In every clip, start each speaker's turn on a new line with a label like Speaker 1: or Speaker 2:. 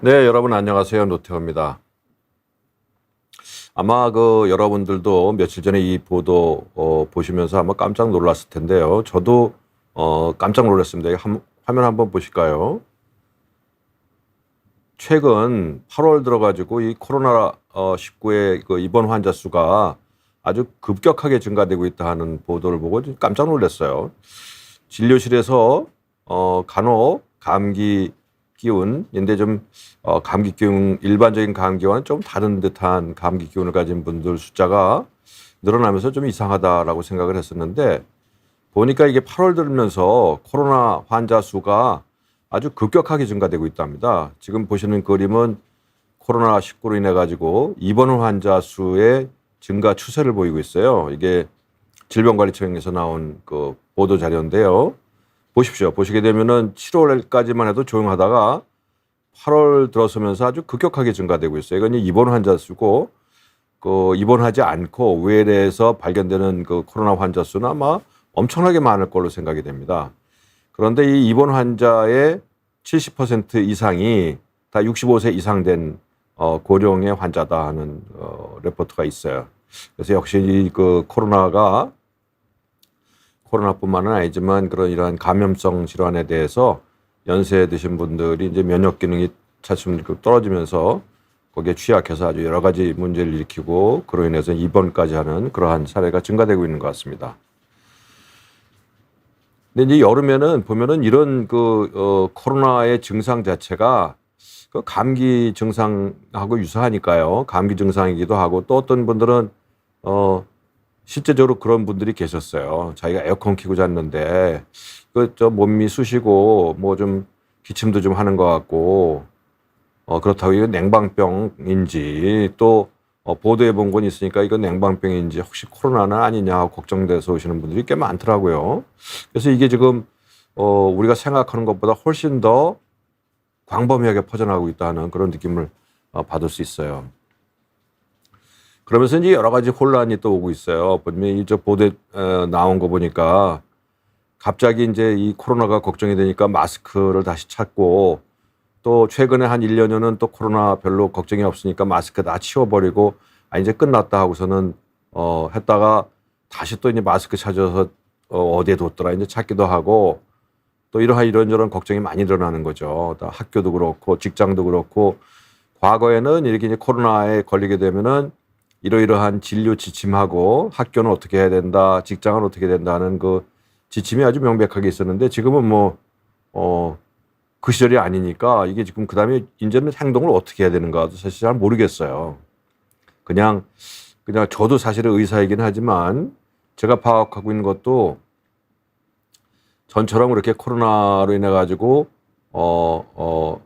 Speaker 1: 네, 여러분 안녕하세요. 노태호입니다. 아마 여러분들도 며칠 전에 이 보도 보시면서 아마 깜짝 놀랐을 텐데요. 저도 깜짝 놀랐습니다. 화면 한번 보실까요? 최근 8월 들어가지고 이 코로나 19의 그 입원 환자 수가 아주 급격하게 증가되고 있다 하는 보도를 보고 좀 깜짝 놀랐어요. 진료실에서 간혹 감기 기운인데 좀 감기 기운 일반적인 감기와는 좀 다른 듯한 감기 기운을 가진 분들 숫자가 늘어나면서 좀 이상하다라고 생각을 했었는데 보니까 이게 8월 들면서 코로나 환자 수가 아주 급격하게 증가되고 있답니다. 지금 보시는 그림은 코로나19로 인해 가지고 입원 환자 수의 증가 추세를 보이고 있어요. 이게 질병관리청에서 나온 그 보도 자료인데요. 보십시오. 보시게 되면은 7월까지만 해도 조용하다가 8월 들어서면서 아주 급격하게 증가되고 있어요. 이건 입원 환자 수고 입원하지 않고 외래에서 발견되는 그 코로나 환자 수는 아마 엄청나게 많을 걸로 생각이 됩니다. 그런데 이 입원 환자의 70% 이상이 다 65세 이상 된 고령의 환자다 하는 레포트가 있어요. 그래서 역시 그 코로나뿐만은 아니지만 그런 이러한 감염성 질환에 대해서 연세 드신 분들이 이제 면역 기능이 차츰 떨어지면서 거기에 취약해서 아주 여러 가지 문제를 일으키고 그로 인해서 입원까지 하는 그러한 사례가 증가되고 있는 것 같습니다. 근데 이제 여름에는 보면은 이런 코로나의 증상 자체가 그 감기 증상하고 유사하니까요. 감기 증상이기도 하고 또 어떤 분들은 실제적으로 그런 분들이 계셨어요. 자기가 에어컨 켜고 잤는데 몸이 쑤시고 뭐 좀 기침도 좀 하는 것 같고 그렇다고 이거 냉방병인지 또 보도해 본 건 있으니까 이거 냉방병인지 혹시 코로나는 아니냐 하고 걱정돼서 오시는 분들이 꽤 많더라고요. 그래서 이게 지금 우리가 생각하는 것보다 훨씬 더 광범위하게 퍼져나가고 있다는 그런 느낌을 받을 수 있어요. 그러면서 이제 여러 가지 혼란이 또 오고 있어요. 보면 이저 보도에 나온 거 보니까 갑자기 이제 이 코로나가 걱정이 되니까 마스크를 다시 찾고 또 최근에 한 1년여는 또 코로나 별로 걱정이 없으니까 마스크 다 치워버리고 이제 끝났다 하고서는 했다가 다시 또 이제 마스크 찾아서 어디에 뒀더라 이제 찾기도 하고 또 이런저런 걱정이 많이 일어나는 거죠. 또 학교도 그렇고 직장도 그렇고 과거에는 이렇게 이제 코로나에 걸리게 되면은 이러이러한 진료 지침하고 학교는 어떻게 해야 된다, 직장은 어떻게 된다는 그 지침이 아주 명백하게 있었는데 지금은 그 시절이 아니니까 이게 지금 그다음에 이제는 행동을 어떻게 해야 되는가도 사실 잘 모르겠어요. 그냥 저도 사실은 의사이긴 하지만 제가 파악하고 있는 것도 전처럼 그렇게 코로나로 인해 가지고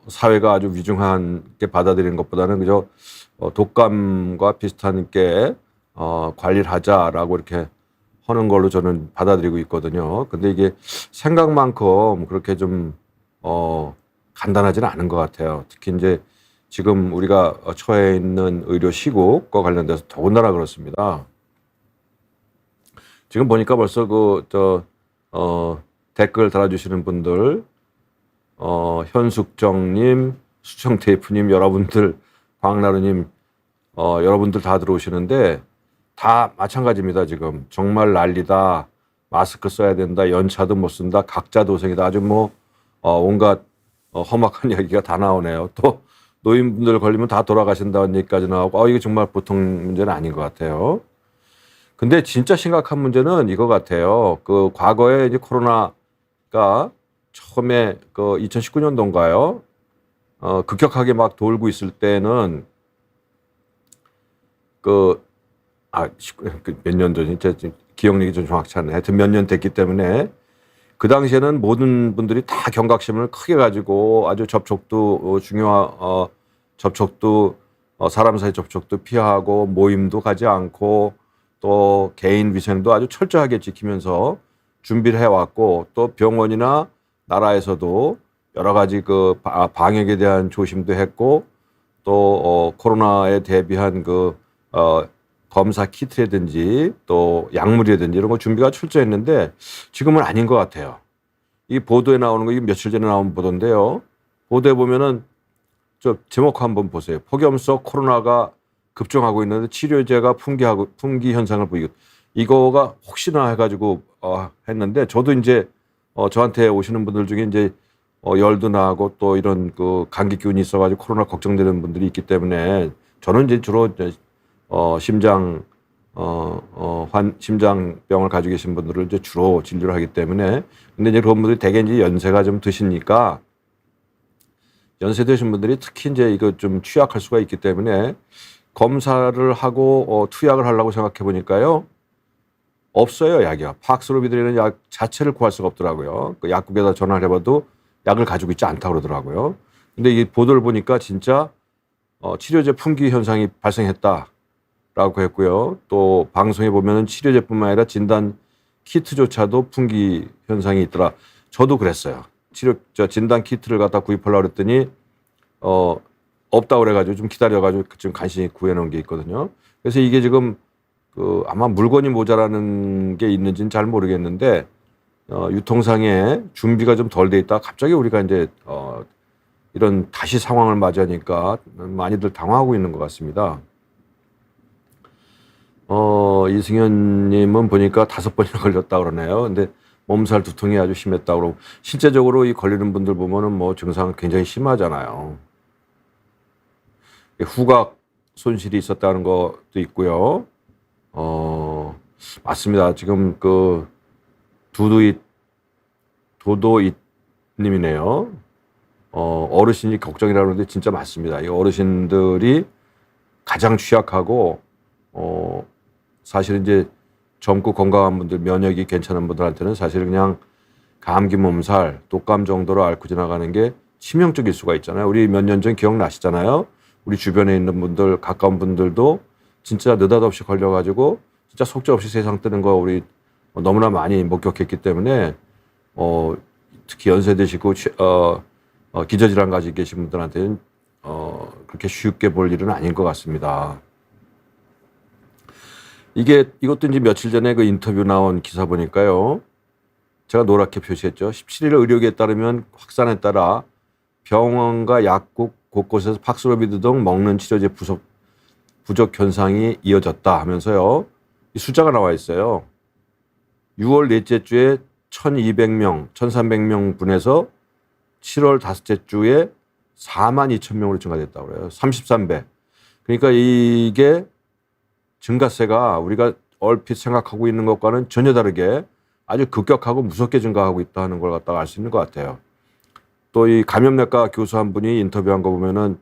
Speaker 1: 사회가 아주 위중하게 받아들이는 것보다는 그저 독감과 비슷한 게 관리를 하자라고 이렇게 하는 걸로 저는 받아들이고 있거든요. 근데 이게 생각만큼 그렇게 좀 간단하지는 않은 것 같아요. 특히 이제 지금 우리가 처해 있는 의료 시국과 관련돼서 더군다나 그렇습니다. 지금 보니까 벌써 댓글 달아주시는 분들, 현숙정님, 수청테이프님, 여러분들, 광나루님, 여러분들 다 들어오시는데 다 마찬가지입니다. 지금 정말 난리다. 마스크 써야 된다. 연차도 못 쓴다. 각자 도생이다. 아주 온갖 험악한 이야기가 다 나오네요. 또 노인분들 걸리면 다 돌아가신다는 얘기까지 나오고 이게 정말 보통 문제는 아닌 것 같아요. 근데 진짜 심각한 문제는 이거 같아요. 그 과거에 이제 코로나가 처음에 2019년도인가요? 급격하게 막 돌고 있을 때는 몇 년 전이 지금 기억력이 좀 정확치 않네. 하여튼 몇 년 됐기 때문에 그 당시에는 모든 분들이 다 경각심을 크게 가지고 아주 접촉도 접촉도 사람 사이 접촉도 피하고 모임도 가지 않고 또 개인 위생도 아주 철저하게 지키면서 준비를 해왔고 또 병원이나 나라에서도 여러 가지 방역에 대한 조심도 했고 또 코로나에 대비한 검사 키트라든지 또 약물이라든지 이런 거 준비가 철저했는데 지금은 아닌 것 같아요. 이 보도에 나오는 거, 이게 며칠 전에 나온 보도인데요. 보도에 보면은 저 제목 한번 보세요. 폭염 속 코로나가 급증하고 있는데 치료제가 풍기 현상을 보이고 이거가 혹시나 해가지고 했는데 저도 이제 저한테 오시는 분들 중에 이제 열도 나고 또 이런 그 감기 기운이 있어가지고 코로나 걱정되는 분들이 있기 때문에 저는 이제 주로 이제 심장병을 가지고 계신 분들을 이제 주로 진료를 하기 때문에 근데 이제 그런 분들이 대개 이제 연세가 좀 드시니까 연세 드신 분들이 특히 이제 이거 좀 취약할 수가 있기 때문에 검사를 하고 투약을 하려고 생각해 보니까요. 없어요, 약이요. 팍스로비드라는 약 자체를 구할 수가 없더라고요. 그 약국에다 전화를 해봐도 약을 가지고 있지 않다고 그러더라고요. 근데 이 보도를 보니까 진짜 치료제 품귀 현상이 발생했다라고 했고요. 또 방송에 보면은 치료제뿐만 아니라 진단 키트조차도 품귀 현상이 있더라. 저도 그랬어요. 진단 키트를 갖다 구입하려고 그랬더니 없다고 그래가지고 좀 기다려가지고 지금 간신히 구해놓은 게 있거든요. 그래서 이게 지금 아마 물건이 모자라는 게 있는지는 잘 모르겠는데 유통상에 준비가 좀 덜 돼 있다. 갑자기 우리가 이제 이런 다시 상황을 맞이하니까 많이들 당황하고 있는 것 같습니다. 이승현님은 보니까 5번이나 걸렸다 그러네요. 근데 몸살 두통이 아주 심했다고 그러고 실제적으로 이 걸리는 분들 보면은 뭐 증상은 굉장히 심하잖아요. 후각 손실이 있었다는 것도 있고요. 맞습니다. 지금 그 도도잇 님이네요. 어르신이 걱정이라고 하는데 진짜 맞습니다. 이 어르신들이 가장 취약하고 사실은 이제 젊고 건강한 분들, 면역이 괜찮은 분들한테는 사실 그냥 감기 몸살, 독감 정도로 앓고 지나가는 게 치명적일 수가 있잖아요. 우리 몇 년 전 기억나시잖아요. 우리 주변에 있는 분들, 가까운 분들도 진짜 느닷없이 걸려가지고 진짜 속절없이 세상 뜨는 거 우리 너무나 많이 목격했기 때문에 특히 연세 드시고 기저질환 가지고 계신 분들한테는 그렇게 쉽게 볼 일은 아닌 것 같습니다. 이것도 이제 며칠 전에 그 인터뷰 나온 기사 보니까요. 제가 노랗게 표시했죠. 17일 의료계에 따르면 확산에 따라 병원과 약국 곳곳에서 팍스로비드 등 먹는 치료제 부족 현상이 이어졌다 하면서요. 이 숫자가 나와 있어요. 6월 넷째 주에 1,200명, 1,300명 분에서 7월 다섯째 주에 42,000명으로 증가됐다고 그래요. 33배. 그러니까 이게 증가세가 우리가 얼핏 생각하고 있는 것과는 전혀 다르게 아주 급격하고 무섭게 증가하고 있다는 걸 갖다가 알 수 있는 것 같아요. 또 이 감염내과 교수 한 분이 인터뷰한 거 보면은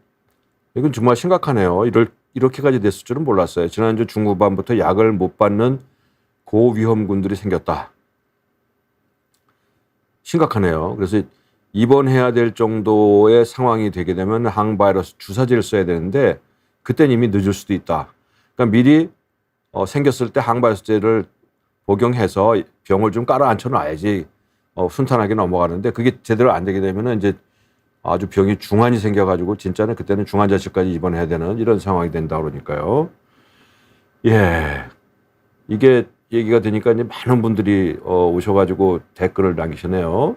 Speaker 1: 이건 정말 심각하네요. 이렇게까지 됐을 줄은 몰랐어요. 지난주 중후반부터 약을 못 받는 고위험군들이 생겼다. 심각하네요. 그래서 입원해야 될 정도의 상황이 되게 되면 항바이러스 주사제를 써야 되는데 그때는 이미 늦을 수도 있다. 그러니까 미리 생겼을 때 항바이러스제를 복용해서 병을 좀 깔아앉혀 놔야지 순탄하게 넘어가는데 그게 제대로 안 되게 되면은 이제 아주 병이 중환이 생겨가지고 진짜는 그때는 중환자실까지 입원해야 되는 이런 상황이 된다 그러니까요. 예, 이게 얘기가 되니까 이제 많은 분들이 오셔가지고 댓글을 남기시네요.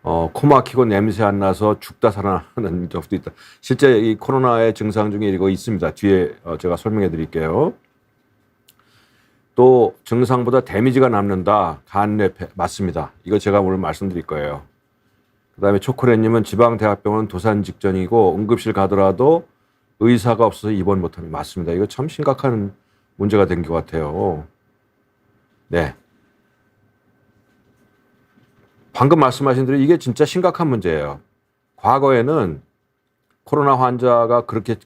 Speaker 1: 코 막히고 냄새 안 나서 죽다 살아나는 적도 있다. 실제 이 코로나의 증상 중에 이거 있습니다. 뒤에 제가 설명해 드릴게요. 또 증상보다 데미지가 남는다. 간뇌폐 맞습니다. 이거 제가 오늘 말씀드릴 거예요. 그다음에 초콜릿님은 지방대학병원 도산 직전이고 응급실 가더라도 의사가 없어서 입원 못합니다. 맞습니다. 이거 참 심각한 문제가 된 것 같아요. 네. 방금 말씀하신 대로 이게 진짜 심각한 문제예요. 과거에는 코로나 환자가 그렇게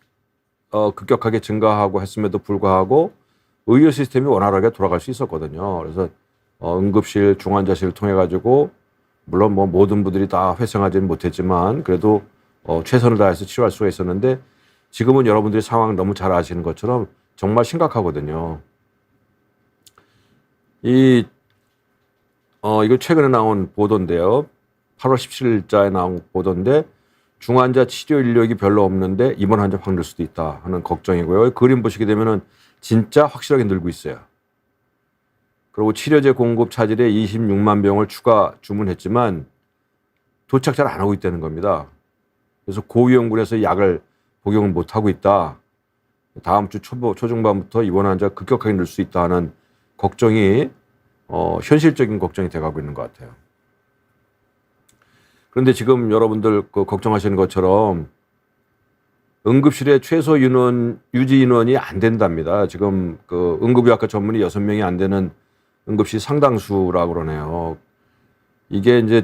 Speaker 1: 급격하게 증가하고 했음에도 불구하고 의료 시스템이 원활하게 돌아갈 수 있었거든요. 그래서 응급실, 중환자실을 통해 가지고 물론 뭐 모든 분들이 다 회생하지는 못했지만 그래도 최선을 다해서 치료할 수가 있었는데 지금은 여러분들이 상황 너무 잘 아시는 것처럼 정말 심각하거든요. 이거 최근에 나온 보도인데요. 8월 17일자에 나온 보도인데 중환자 치료 인력이 별로 없는데 입원 환자 확 늘 수도 있다 하는 걱정이고요. 그림 보시게 되면은 진짜 확실하게 늘고 있어요. 그리고 치료제 공급 차질에 26만 병을 추가 주문했지만 도착 잘 안 하고 있다는 겁니다. 그래서 고위험군에서 약을 복용을 못 하고 있다. 다음 주 초중반부터 입원 환자가 급격하게 늘 수 있다 하는 걱정이 현실적인 걱정이 돼가고 있는 것 같아요. 그런데 지금 여러분들 걱정하시는 것처럼 응급실에 최소 인원, 유지 인원이 안 된답니다. 지금 응급의학과 전문의 6명이 안 되는 응급실 상당수라고 그러네요. 이게 이제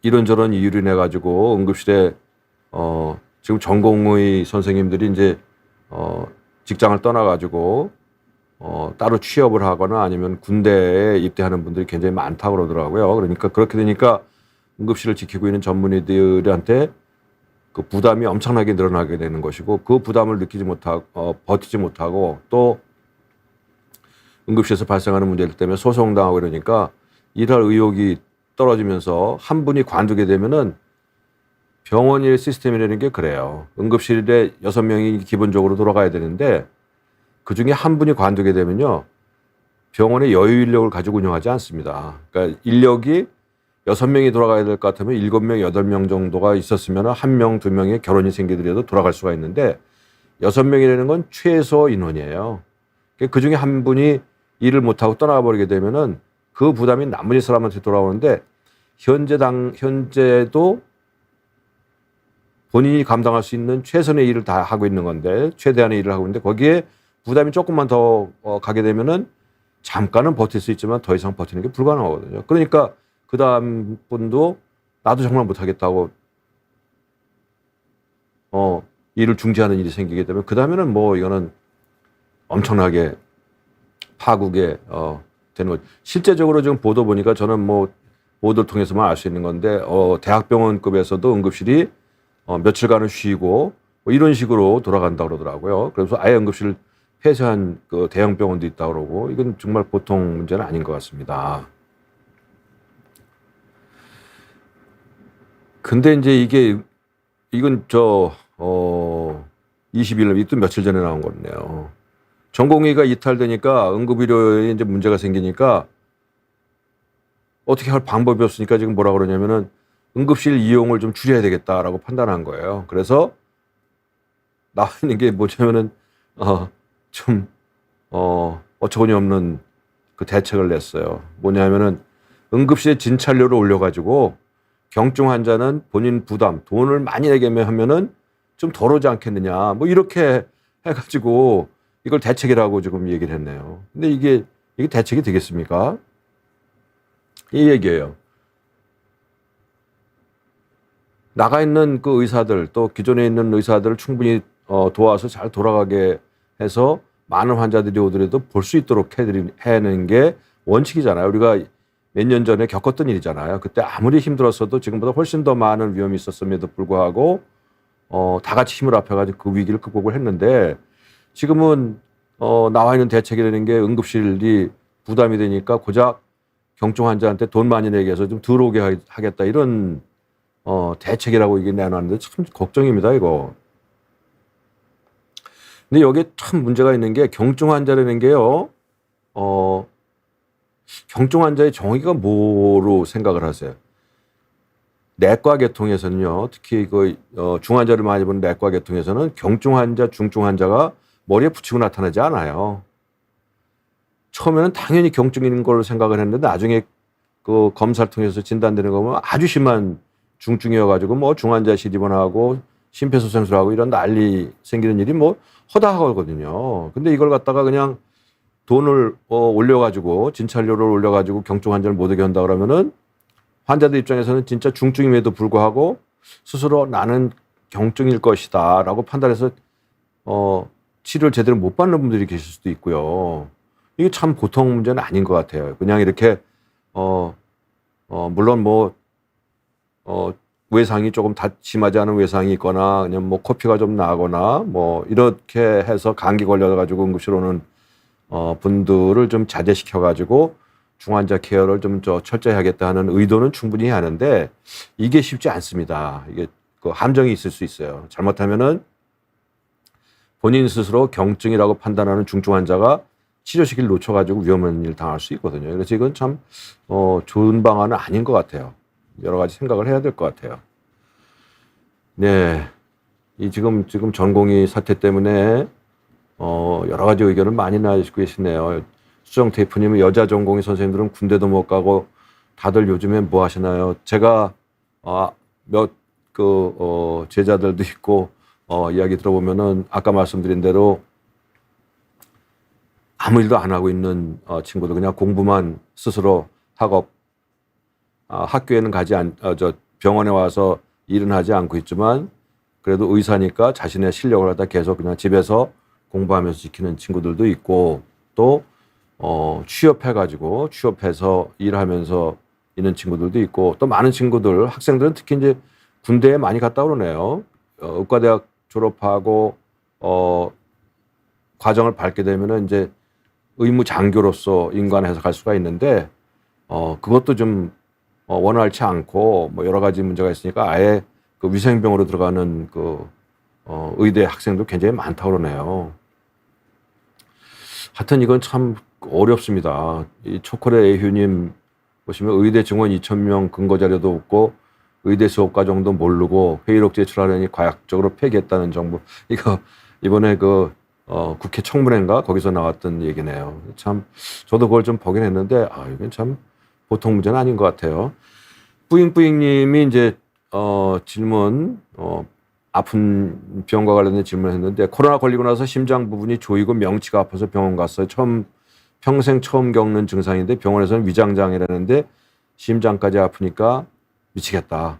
Speaker 1: 이런저런 이유로 인해 가지고 응급실에 지금 전공의 선생님들이 이제 직장을 떠나 가지고 따로 취업을 하거나 아니면 군대에 입대하는 분들이 굉장히 많다고 그러더라고요. 그러니까 그렇게 되니까 응급실을 지키고 있는 전문의들한테 그 부담이 엄청나게 늘어나게 되는 것이고 그 부담을 느끼지 못하고 버티지 못하고 또 응급실에서 발생하는 문제들 때문에 소송당하고 그러니까 일할 의욕이 떨어지면서 한 분이 관두게 되면은 병원의 시스템이라는 게 그래요. 응급실에 6명이 기본적으로 돌아가야 되는데 그중에 한 분이 관두게 되면요. 병원의 여유 인력을 가지고 운영하지 않습니다. 그러니까 인력이 6명이 돌아가야 될 것 같으면 7명, 8명 정도가 있었으면 1명, 2명의 결혼이 생기더라도 돌아갈 수가 있는데 6명이라는 건 최소 인원이에요. 그 중에 한 분이 일을 못하고 떠나버리게 되면은 그 부담이 나머지 사람한테 돌아오는데 현재도 본인이 감당할 수 있는 최선의 일을 다 하고 있는 건데 최대한의 일을 하고 있는데 거기에 부담이 조금만 더 가게 되면은 잠깐은 버틸 수 있지만 더 이상 버티는 게 불가능하거든요. 그러니까 그 다음 분도 나도 정말 못하겠다고 일을 중지하는 일이 생기게 되면 그 다음에는 뭐 이거는 엄청나게 파국에 되는 거죠. 실제적으로 지금 보도 보니까 저는 뭐 보도를 통해서만 알 수 있는 건데 대학병원급에서도 응급실이 며칠간은 쉬고 뭐 이런 식으로 돌아간다고 그러더라고요. 그래서 아예 응급실을 폐쇄한 그 대형 병원도 있다고 그러고 이건 정말 보통 문제는 아닌 것 같습니다. 근데 이제 이건 20일, 또 며칠 전에 나온 거네요. 전공의가 이탈되니까 응급의료에 이제 문제가 생기니까 어떻게 할 방법이 없으니까 지금 뭐라 그러냐면은 응급실 이용을 좀 줄여야 되겠다라고 판단한 거예요. 그래서 나와 있는 게 뭐냐면은 어처구니 없는 그 대책을 냈어요. 뭐냐면은 응급실에 진찰료를 올려가지고 경증 환자는 본인 부담, 돈을 많이 내게 하면은 좀 덜 오지 않겠느냐. 뭐 이렇게 해가지고 이걸 대책이라고 지금 얘기를 했네요. 근데 이게 대책이 되겠습니까? 이 얘기예요. 나가 있는 그 의사들 또 기존에 있는 의사들을 충분히 도와서 잘 돌아가게 해서 많은 환자들이 오더라도 볼 수 있도록 해내는 게 원칙이잖아요. 우리가 몇 년 전에 겪었던 일이잖아요. 그때 아무리 힘들었어도 지금보다 훨씬 더 많은 위험이 있었음에도 불구하고 다 같이 힘을 합해가지고 그 위기를 극복을 했는데 지금은 나와 있는 대책이라는 게 응급실이 부담이 되니까 고작 경증 환자한테 돈 많이 내게 해서 좀 덜 오게 하겠다 이런 대책이라고 이게 내놨는데 참 걱정입니다 이거. 근데 여기에 참 문제가 있는 게 경증 환자라는 게요. 경증 환자의 정의가 뭐로 생각을 하세요? 내과 계통에서는요. 특히 중환자를 많이 보는 내과 계통에서는 경증 환자, 중증 환자가 머리에 붙이고 나타나지 않아요. 처음에는 당연히 경증인 걸로 생각을 했는데 나중에 그 검사를 통해서 진단되는 거 보면 아주 심한 중증이어가지고 뭐 중환자실 입원하고 심폐소생술하고 이런 난리 생기는 일이 뭐 허다하거든요. 근데 이걸 갖다가 그냥 돈을 올려가지고 진찰료를 올려가지고 경증 환자를 못 오게 한다 그러면은 환자들 입장에서는 진짜 중증임에도 불구하고 스스로 나는 경증일 것이다라고 판단해서 치료를 제대로 못 받는 분들이 계실 수도 있고요. 이게 참 보통 문제는 아닌 것 같아요. 그냥 이렇게 물론 뭐 외상이 조금 심하지 않은 외상이 있거나 그냥 뭐 코피가 좀 나거나 뭐 이렇게 해서 감기 걸려가지고 응급실 오는 분들을 좀 자제시켜가지고 중환자 케어를 좀 철저히 하겠다 하는 의도는 충분히 하는데 이게 쉽지 않습니다. 이게 그 함정이 있을 수 있어요. 잘못하면은 본인 스스로 경증이라고 판단하는 중증 환자가 치료 시기를 놓쳐가지고 위험한 일을 당할 수 있거든요. 그래서 이건 참 좋은 방안은 아닌 것 같아요. 여러 가지 생각을 해야 될 것 같아요. 네. 이 지금 전공의 사태 때문에 여러 가지 의견을 많이 내시고 계시네요. 수정 테이프님은 여자 전공의 선생님들은 군대도 못 가고 다들 요즘에 뭐 하시나요? 제가 몇 제자들도 있고 이야기 들어보면은 아까 말씀드린 대로 아무 일도 안 하고 있는 친구들 그냥 공부만 스스로 학업 학교에는 병원에 와서 일은 하지 않고 있지만 그래도 의사니까 자신의 실력을 갖다 계속 그냥 집에서 공부하면서 지키는 친구들도 있고 또 취업해서 일하면서 있는 친구들도 있고 또 많은 친구들 학생들은 특히 이제 군대에 많이 갔다 그러네요. 의과대학 졸업하고 과정을 밟게 되면은 이제 의무 장교로서 인관해서 갈 수가 있는데 그것도 좀 원활치 않고 뭐 여러 가지 문제가 있으니까 아예 그 위생병으로 들어가는 의대 학생도 굉장히 많다고 그러네요. 하여튼 이건 참 어렵습니다. 이 초콜릿 에휴님 보시면 의대 증원 2,000명 근거 자료도 없고 의대 수업 과정도 모르고 회의록 제출하려니 과학적으로 폐기했다는 정보. 이거 이번에 국회 청문회인가 거기서 나왔던 얘기네요. 참 저도 그걸 좀 보긴 했는데 이건 참 보통 문제는 아닌 것 같아요. 뿌잉뿌잉님이 이제 질문 아픈 병과 관련된 질문을 했는데 코로나 걸리고 나서 심장 부분이 조이고 명치가 아파서 병원 갔어요. 평생 처음 겪는 증상인데 병원에서는 위장장애라는데 심장까지 아프니까 미치겠다.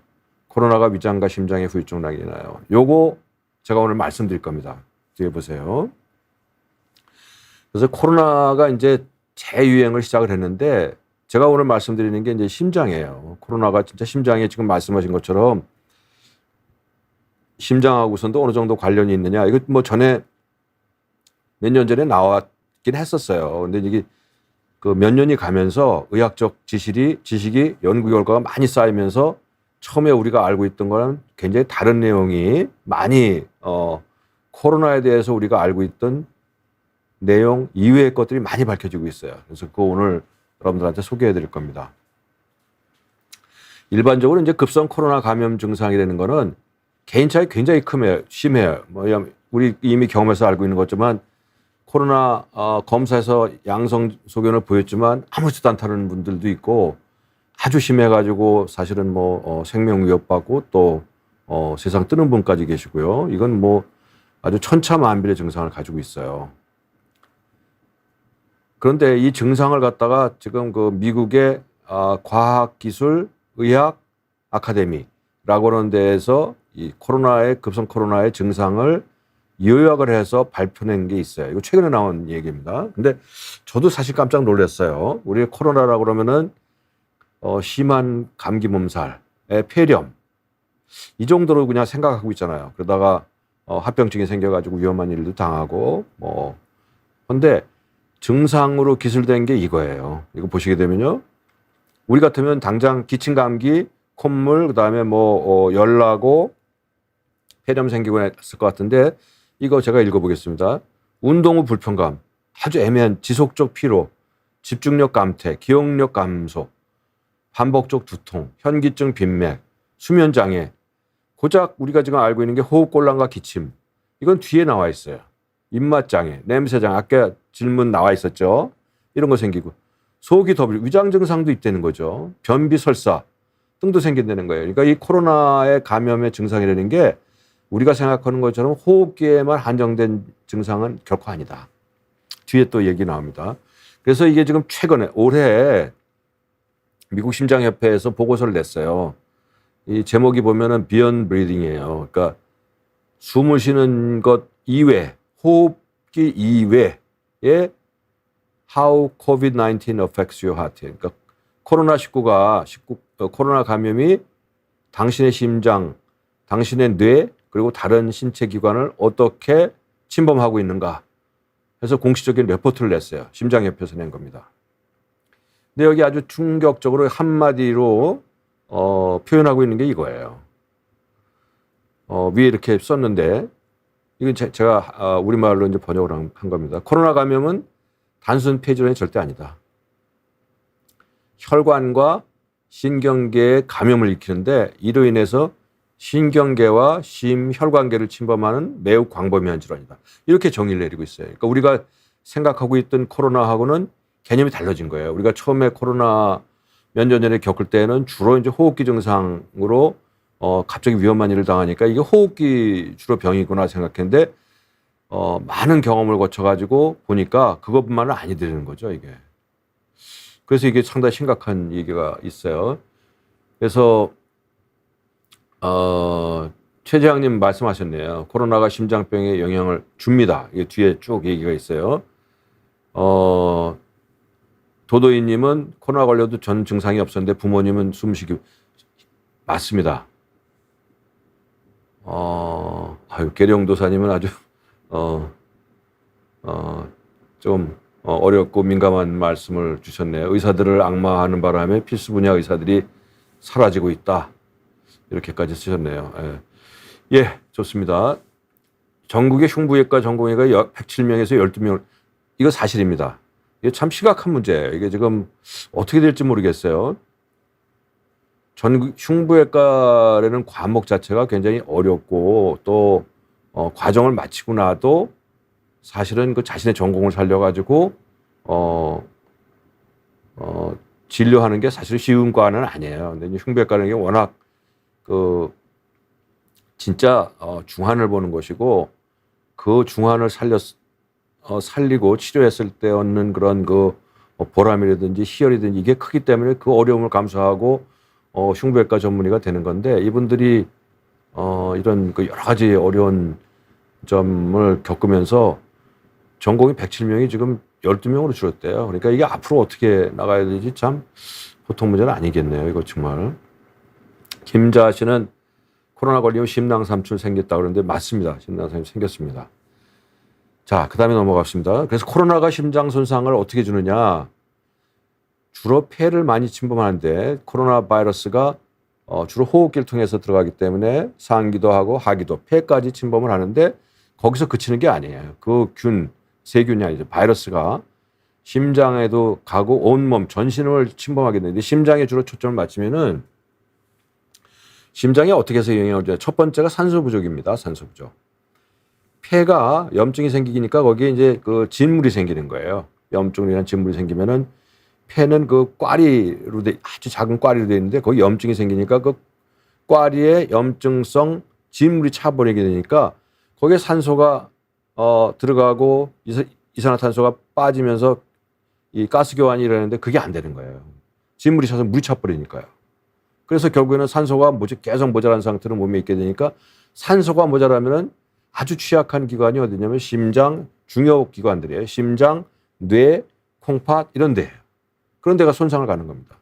Speaker 1: 코로나가 위장과 심장에 후유증 나게 나요. 요거 제가 오늘 말씀드릴 겁니다. 뒤에 보세요. 그래서 코로나가 이제 재유행을 시작을 했는데 제가 오늘 말씀드리는 게 이제 심장이에요. 코로나가 진짜 심장에 지금 말씀하신 것처럼 심장하고선도 어느 정도 관련이 있느냐. 이거 뭐 전에 몇 년 전에 나왔긴 했었어요. 근데 이게 몇 년이 가면서 의학적 지식이 연구 결과가 많이 쌓이면서 처음에 우리가 알고 있던 거랑 굉장히 다른 내용이 많이 코로나에 대해서 우리가 알고 있던 내용 이외의 것들이 많이 밝혀지고 있어요. 그래서 그거 오늘 여러분들한테 소개해 드릴 겁니다. 일반적으로 이제 급성 코로나 감염 증상이라는 거는 개인 차이 굉장히 심해요. 우리 이미 경험해서 알고 있는 거지만 코로나 검사에서 양성 소견을 보였지만 아무렇지도 않다는 분들도 있고 아주 심해가지고 사실은 생명 위협받고 또 세상 뜨는 분까지 계시고요. 이건 아주 천차만별의 증상을 가지고 있어요. 그런데 이 증상을 갖다가 지금 미국의 과학기술의학 아카데미라고 하는 데에서 이 급성 코로나의 증상을 요약을 해서 발표낸 게 있어요. 이거 최근에 나온 얘기입니다. 근데 저도 사실 깜짝 놀랐어요. 우리 코로나라고 그러면은 심한 감기 몸살의 폐렴 이 정도로 그냥 생각하고 있잖아요. 그러다가 합병증이 생겨가지고 위험한 일도 당하고 근데 증상으로 기술된 게 이거예요. 이거 보시게 되면요. 우리 같으면 당장 기침 감기, 콧물, 그다음에 열 나고 폐렴 생기고 했을 것 같은데 이거 제가 읽어보겠습니다. 운동 후 불편감, 아주 애매한 지속적 피로, 집중력 감퇴, 기억력 감소, 반복적 두통, 현기증 빈맥, 수면 장애, 고작 우리가 지금 알고 있는 게 호흡곤란과 기침. 이건 뒤에 나와 있어요. 입맛 장애, 냄새 장애, 아까 질문 나와 있었죠. 이런 거 생기고 속이 더부리고 위장 증상도 있다는 거죠. 변비, 설사 등도 생긴다는 거예요. 그러니까 이 코로나의 감염의 증상이라는 게 우리가 생각하는 것처럼 호흡기에만 한정된 증상은 결코 아니다. 뒤에 또 얘기 나옵니다. 그래서 이게 지금 최근에 올해 미국 심장협회에서 보고서를 냈어요. 이 제목이 보면은 Beyond Breathing이에요. 그러니까 숨을 쉬는 것 이외, 호흡기 이외에 How COVID-19 affects your heart. 그러니까 코로나 감염이 당신의 심장, 당신의 뇌 그리고 다른 신체 기관을 어떻게 침범하고 있는가 해서 공식적인 레포트를 냈어요. 심장협회에서 낸 겁니다. 근데 여기 아주 충격적으로 한마디로 표현하고 있는 게 이거예요. 위에 이렇게 썼는데 이건 제가 우리말로 이제 번역을 한 겁니다. 코로나 감염은 단순 폐질환이 절대 아니다. 혈관과 신경계에 감염을 일으키는데 이로 인해서 신경계와 심혈관계를 침범하는 매우 광범위한 질환이다. 이렇게 정의를 내리고 있어요. 그러니까 우리가 생각하고 있던 코로나하고는 개념이 달라진 거예요. 우리가 처음에 코로나 몇 년 전에 겪을 때는 주로 이제 호흡기 증상으로 갑자기 위험한 일을 당하니까 이게 호흡기 주로 병이구나 생각했는데 많은 경험을 거쳐가지고 보니까 그것뿐만은 아니되는 거죠, 이게. 그래서 이게 상당히 심각한 얘기가 있어요. 그래서 최재학님 말씀하셨네요. 코로나가 심장병에 영향을 줍니다. 이게 뒤에 쭉 얘기가 있어요. 도도이님은 코로나 걸려도 전 증상이 없었는데 부모님은 숨쉬기 맞습니다. 계룡도사님은 아주 좀 어렵고 민감한 말씀을 주셨네요. 의사들을 악마하는 바람에 필수 분야 의사들이 사라지고 있다. 이렇게까지 쓰셨네요. 예, 좋습니다. 전국의 흉부외과 전공의가 107명에서 12명. 이거 사실입니다. 이게 참 심각한 문제예요. 이게 지금 어떻게 될지 모르겠어요. 흉부외과라는 과목 자체가 굉장히 어렵고 또 과정을 마치고 나도 사실은 그 자신의 전공을 살려가지고 진료하는 게 사실 쉬운 과는 아니에요. 근데 흉부외과라는 게 워낙 진짜 중환을 보는 것이고 그 중환을 살리고 치료했을 때 얻는 그런 보람이라든지 희열이든지 이게 크기 때문에 그 어려움을 감수하고 흉부외과 전문의가 되는 건데 이분들이 이런 여러 가지 어려운 점을 겪으면서 전공이 107명이 지금 12명으로 줄었대요. 그러니까 이게 앞으로 어떻게 나가야 되지 참 보통 문제는 아니겠네요. 이거 정말. 김자 씨는 코로나 걸리면 심낭삼출 생겼다고 그러는데 맞습니다. 심낭삼출 생겼습니다. 자, 그 다음에 넘어갑니다. 그래서 코로나가 심장 손상을 어떻게 주느냐. 주로 폐를 많이 침범하는데 코로나 바이러스가 주로 호흡기를 통해서 들어가기 때문에 상기도 하고 하기도 폐까지 침범을 하는데 거기서 그치는 게 아니에요. 그 세균이 아니죠. 바이러스가 심장에도 가고 온몸 전신을 침범하게 되는데 심장에 주로 초점을 맞추면은 심장이 어떻게 해서 영향을 줘요? 첫 번째가 산소 부족입니다. 산소 부족. 폐가 염증이 생기니까 거기에 이제 진물이 생기는 거예요. 염증이라는 진물이 생기면은 폐는 꽈리로 아주 작은 꽈리로 되어 있는데 거기 염증이 생기니까 그 꽈리에 염증성 진물이 차버리게 되니까 거기에 산소가 들어가고 이산화탄소가 빠지면서 이 가스 교환이 일어나는데 그게 안 되는 거예요. 진물이 차서 물이 차버리니까요. 그래서 결국에는 산소가 계속 모자란 상태로 몸에 있게 되니까 산소가 모자라면은 아주 취약한 기관이 어디냐면 심장 중요 기관들이에요. 심장, 뇌, 콩팥 이런 데예요. 그런 데가 손상을 가는 겁니다.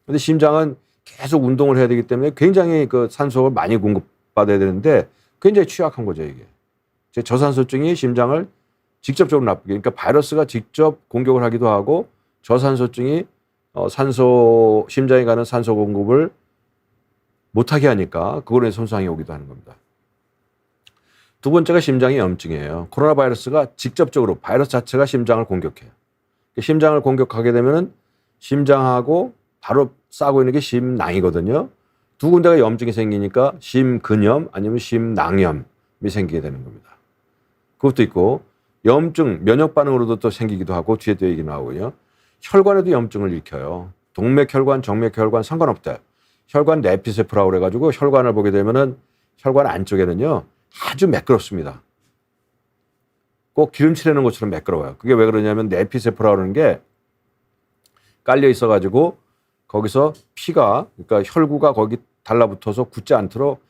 Speaker 1: 그런데 심장은 계속 운동을 해야 되기 때문에 굉장히 산소를 많이 공급받아야 되는데 굉장히 취약한 거죠, 이게. 저산소증이 심장을 직접적으로 나쁘게, 그러니까 바이러스가 직접 공격을 하기도 하고 저산소증이 심장에 가는 산소 공급을 못하게 하니까 그걸로 손상이 오기도 하는 겁니다. 두 번째가 심장의 염증이에요. 코로나 바이러스가 직접적으로 바이러스 자체가 심장을 공격해요. 심장을 공격하게 되면은 심장하고 바로 싸고 있는 게 심낭이거든요. 두 군데가 염증이 생기니까 심근염 아니면 심낭염이 생기게 되는 겁니다. 그것도 있고 염증, 면역 반응으로도 또 생기기도 하고 뒤에 또 얘기 나오고요. 혈관에도 염증을 일으켜요. 동맥혈관, 정맥혈관 상관없대요. 혈관 내피세프라고 그래가지고 혈관을 보게 되면은 혈관 안쪽에는요 아주 매끄럽습니다. 꼭 기름칠하는 것처럼 매끄러워요. 그게 왜 그러냐면 내피세프라고 하는 게 깔려 있어가지고 거기서 피가 그러니까 혈구가 거기 달라붙어서 굳지 않도록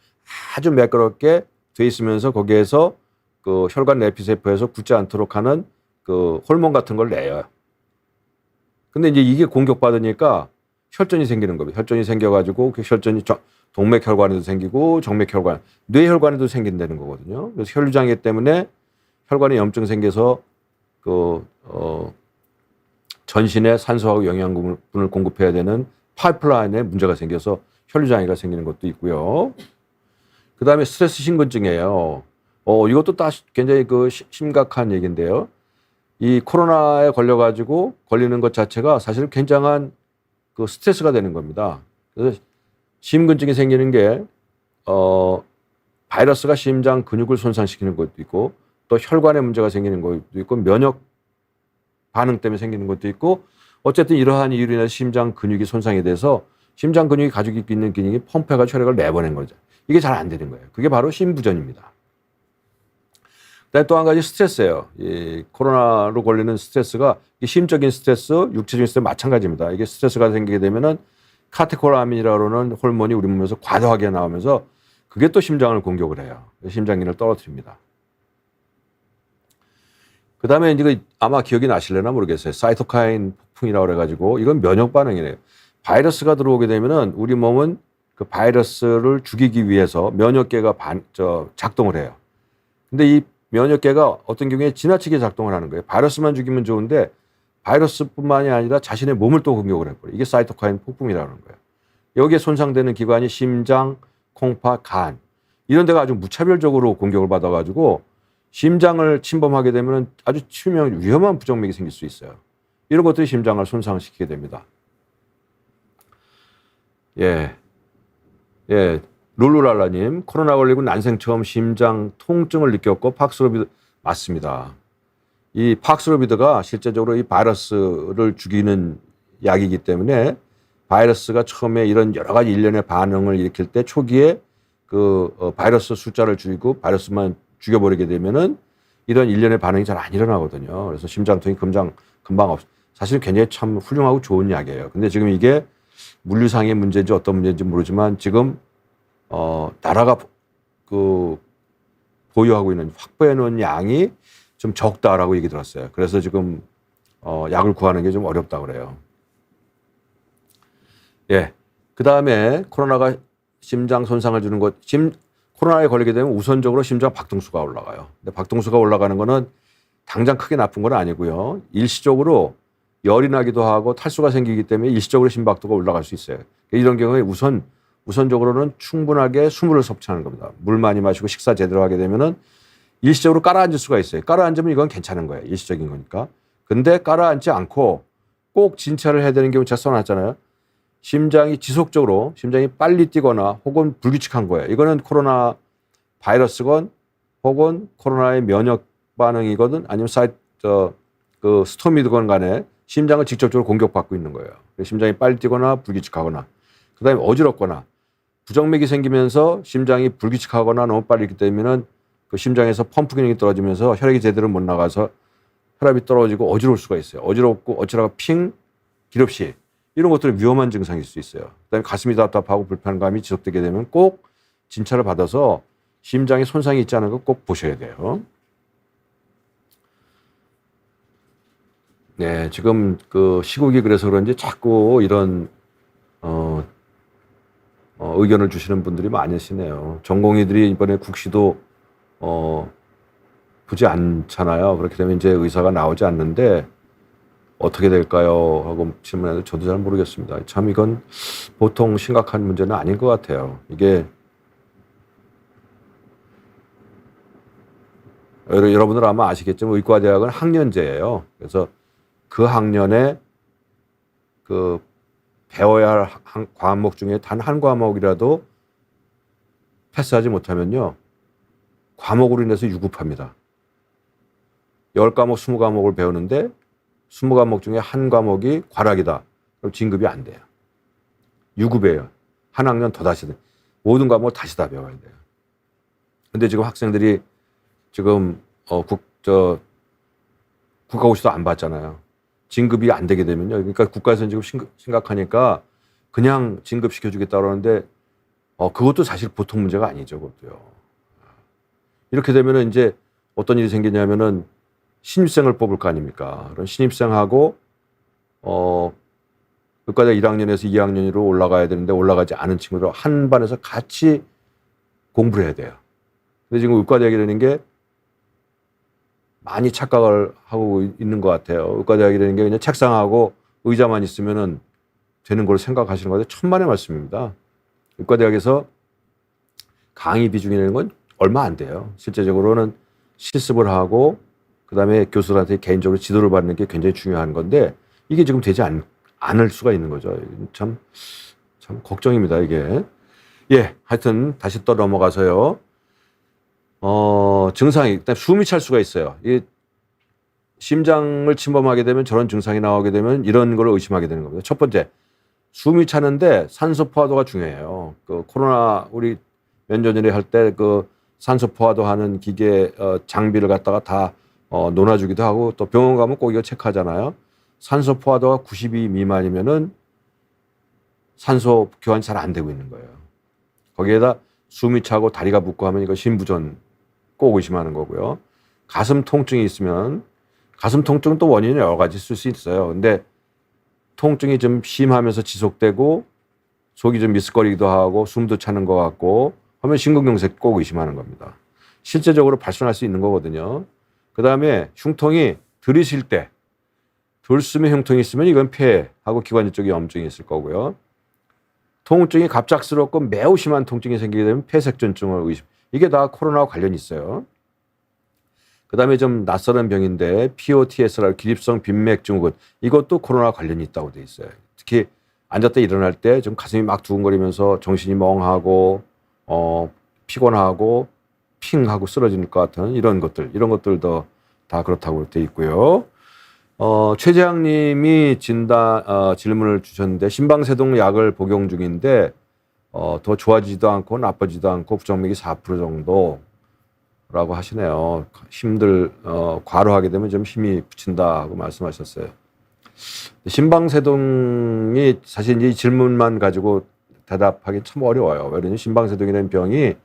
Speaker 1: 아주 매끄럽게 돼 있으면서 거기에서 혈관 내피세포에서 굳지 않도록 하는 호르몬 같은 걸 내요. 근데 이제 이게 공격받으니까 혈전이 생기는 겁니다. 혈전이 생겨가지고 그 혈전이 동맥혈관에도 생기고 정맥혈관, 뇌혈관에도 생긴다는 거거든요. 그래서 혈류장애 때문에 혈관에 염증 생겨서 전신에 산소하고 영양분을 공급해야 되는 파이프라인에 문제가 생겨서 혈류장애가 생기는 것도 있고요. 그 다음에 스트레스 신근증이에요. 이것도 굉장히 심각한 얘기인데요. 이 코로나에 걸려가지고 걸리는 것 자체가 사실 굉장한 스트레스가 되는 겁니다. 그래서 심근증이 생기는 게 바이러스가 심장 근육을 손상시키는 것도 있고 또 혈관에 문제가 생기는 것도 있고 면역 반응 때문에 생기는 것도 있고 어쨌든 이러한 이유로 인해서 심장 근육이 손상이 돼서 심장 근육이 가지고 있는 기능이 펌프해가지고 혈액을 내보낸 거죠. 이게 잘 안 되는 거예요. 그게 바로 심부전입니다. 그다음에 또 한 가지 스트레스예요. 이 코로나로 걸리는 스트레스가 심적인 스트레스, 육체적인 스트레스 마찬가지입니다. 이게 스트레스가 생기게 되면은 카테콜아민이라고 하는 호르몬이 우리 몸에서 과도하게 나오면서 그게 또 심장을 공격을 해요. 심장기를 떨어뜨립니다. 그다음에 이제 아마 기억이 나실려나 모르겠어요. 사이토카인 폭풍이라고 그래가지고 이건 면역 반응이래요. 바이러스가 들어오게 되면은 우리 몸은 그 바이러스를 죽이기 위해서 면역계가 작동을 해요. 근데 이 면역계가 어떤 경우에 지나치게 작동을 하는 거예요. 바이러스만 죽이면 좋은데 바이러스뿐만이 아니라 자신의 몸을 또 공격을 해버려요. 이게 사이토카인 폭풍이라는 거예요. 여기에 손상되는 기관이 심장, 콩파, 간 이런 데가 아주 무차별적으로 공격을 받아가지고 심장을 침범하게 되면 아주 위험한 부정맥이 생길 수 있어요. 이런 것들이 심장을 손상시키게 됩니다. 예. 룰루랄라님, 코로나 걸리고 난생 처음 심장 통증을 느꼈고 팍스로비드 맞습니다. 이 팍스로비드가 실제적으로 이 바이러스를 죽이는 약이기 때문에 바이러스가 처음에 이런 여러 가지 일련의 반응을 일으킬 때 초기에 바이러스 숫자를 줄이고 바이러스만 죽여버리게 되면은 이런 일련의 반응이 잘 안 일어나거든요. 그래서 심장통이 금방 사실 굉장히 참 훌륭하고 좋은 약이에요. 근데 지금 이게 물리상의 문제인지 어떤 문제인지 모르지만 지금 나라가 보유하고 있는 확보해 놓은 양이 좀 적다라고 얘기 들었어요. 그래서 지금 약을 구하는 게 좀 어렵다 그래요. 예. 그 다음에 코로나가 심장 손상을 주는 코로나에 걸리게 되면 우선적으로 심장 박동수가 올라가요. 근데 박동수가 올라가는 거는 당장 크게 나쁜 건 아니고요. 일시적으로 열이 나기도 하고 탈수가 생기기 때문에 일시적으로 심박도가 올라갈 수 있어요. 이런 경우에 우선적으로는 충분하게 수물을 섭취하는 겁니다. 물 많이 마시고 식사 제대로 하게 되면은 일시적으로 깔아앉을 수가 있어요. 깔아앉으면 이건 괜찮은 거예요. 일시적인 거니까. 근데 깔아앉지 않고 꼭 진찰을 해야 되는 경우 제가 써놨잖아요. 심장이 빨리 뛰거나 혹은 불규칙한 거예요. 이거는 코로나 바이러스건 혹은 코로나의 면역 반응이거든 아니면 스토미드건 간에 심장을 직접적으로 공격받고 있는 거예요. 심장이 빨리 뛰거나 불규칙하거나 그다음에 어지럽거나 부정맥이 생기면서 심장이 불규칙하거나 너무 빨리 뛰기 때문에 그 심장에서 펌프 기능이 떨어지면서 혈액이 제대로 못 나가서 혈압이 떨어지고 어지러울 수가 있어요. 어지럽고 어지러가 기럽시 이런 것들은 위험한 증상일 수 있어요. 그다음에 가슴이 답답하고 불편감이 지속되게 되면 꼭 진찰을 받아서 심장에 손상이 있지 않은 거 꼭 보셔야 돼요. 네, 지금 시국이 그래서 그런지 자꾸 이런 의견을 주시는 분들이 많으시네요. 전공의들이 이번에 국시도 보지 않잖아요. 그렇게 되면 이제 의사가 나오지 않는데 어떻게 될까요? 하고 질문해도 저도 잘 모르겠습니다. 참 이건 보통 심각한 문제는 아닌 것 같아요. 이게 여러분들 아마 아시겠지만 의과대학은 학년제예요. 그래서 그 학년에 배워야 할 과목 중에 단 한 과목이라도 패스하지 못하면요. 과목으로 인해서 유급합니다. 10과목, 20과목을 배우는데 20과목 중에 한 과목이 과락이다. 그럼 진급이 안 돼요. 유급이에요. 한 학년 더 다시 모든 과목을 다시 다 배워야 돼요. 근데 지금 학생들이 지금 국가고시도 안 봤잖아요. 진급이 안 되게 되면요. 그러니까 국가에서는 지금 심각하니까 그냥 진급시켜주겠다 그러는데 그것도 사실 보통 문제가 아니죠. 그것도요. 이렇게 되면은 이제 어떤 일이 생기냐면은 신입생을 뽑을 거 아닙니까? 그런 신입생하고 의과대학 1학년에서 2학년으로 올라가야 되는데 올라가지 않은 친구들 한 반에서 같이 공부를 해야 돼요. 근데 지금 의과대학이라는 게 많이 착각을 하고 있는 것 같아요. 의과대학이라는 게 그냥 책상하고 의자만 있으면은 되는 걸 생각하시는 건데 천만의 말씀입니다. 의과대학에서 강의 비중이라는 건 얼마 안 돼요. 실제적으로는 실습을 하고 그다음에 교수들한테 개인적으로 지도를 받는 게 굉장히 중요한 건데 이게 지금 되지 않을 수가 있는 거죠. 참 걱정입니다, 이게. 예, 하여튼 다시 또 넘어가서요. 증상이 일단 숨이 찰 수가 있어요. 이 심장을 침범하게 되면 저런 증상이 나오게 되면 이런 걸 의심하게 되는 겁니다. 첫 번째, 숨이 차는데 산소 포화도가 중요해요. 그 코로나 우리 몇 년 전에 할 때 그 산소 포화도 하는 기계 장비를 갖다가 다 놓아주기도 하고 또 병원 가면 꼭 이거 체크하잖아요. 산소 포화도가 92 미만이면은 산소 교환이 잘 안 되고 있는 거예요. 거기에다 숨이 차고 다리가 붓고 하면 이거 심부전 꼭 의심하는 거고요. 가슴 통증이 있으면 가슴 통증은 또 원인이 여러 가지 있을 수 있어요. 근데 통증이 좀 심하면서 지속되고 속이 좀 미스거리기도 하고 숨도 차는 것 같고 하면 심근경색 꼭 의심하는 겁니다. 실제적으로 발생할 수 있는 거거든요. 그다음에 흉통이 들이쉴 때 들숨에 흉통이 있으면 이건 폐하고 기관지 쪽에 염증이 있을 거고요. 통증이 갑작스럽고 매우 심한 통증이 생기게 되면 폐색전증을 의심. 이게 다 코로나와 관련이 있어요. 그다음에 좀 낯설은 병인데 POTS라고 기립성 빈맥증후군 이것도 코로나와 관련이 있다고 돼 있어요. 특히 앉았다 일어날 때 좀 가슴이 막 두근거리면서 정신이 멍하고 피곤하고 핑하고 쓰러질 것 같은 이런 것들도 다 그렇다고 돼 있고요. 최재학님이 질문을 주셨는데 심방세동 약을 복용 중인데 더 좋아지지도 않고 나빠지지도 않고 부정맥이 4% 정도라고 하시네요. 과로하게 되면 좀 힘이 붙인다고 말씀하셨어요. 심방세동이 사실 이 질문만 가지고 대답하기 참 어려워요. 왜냐하면 심방세동이라는 병이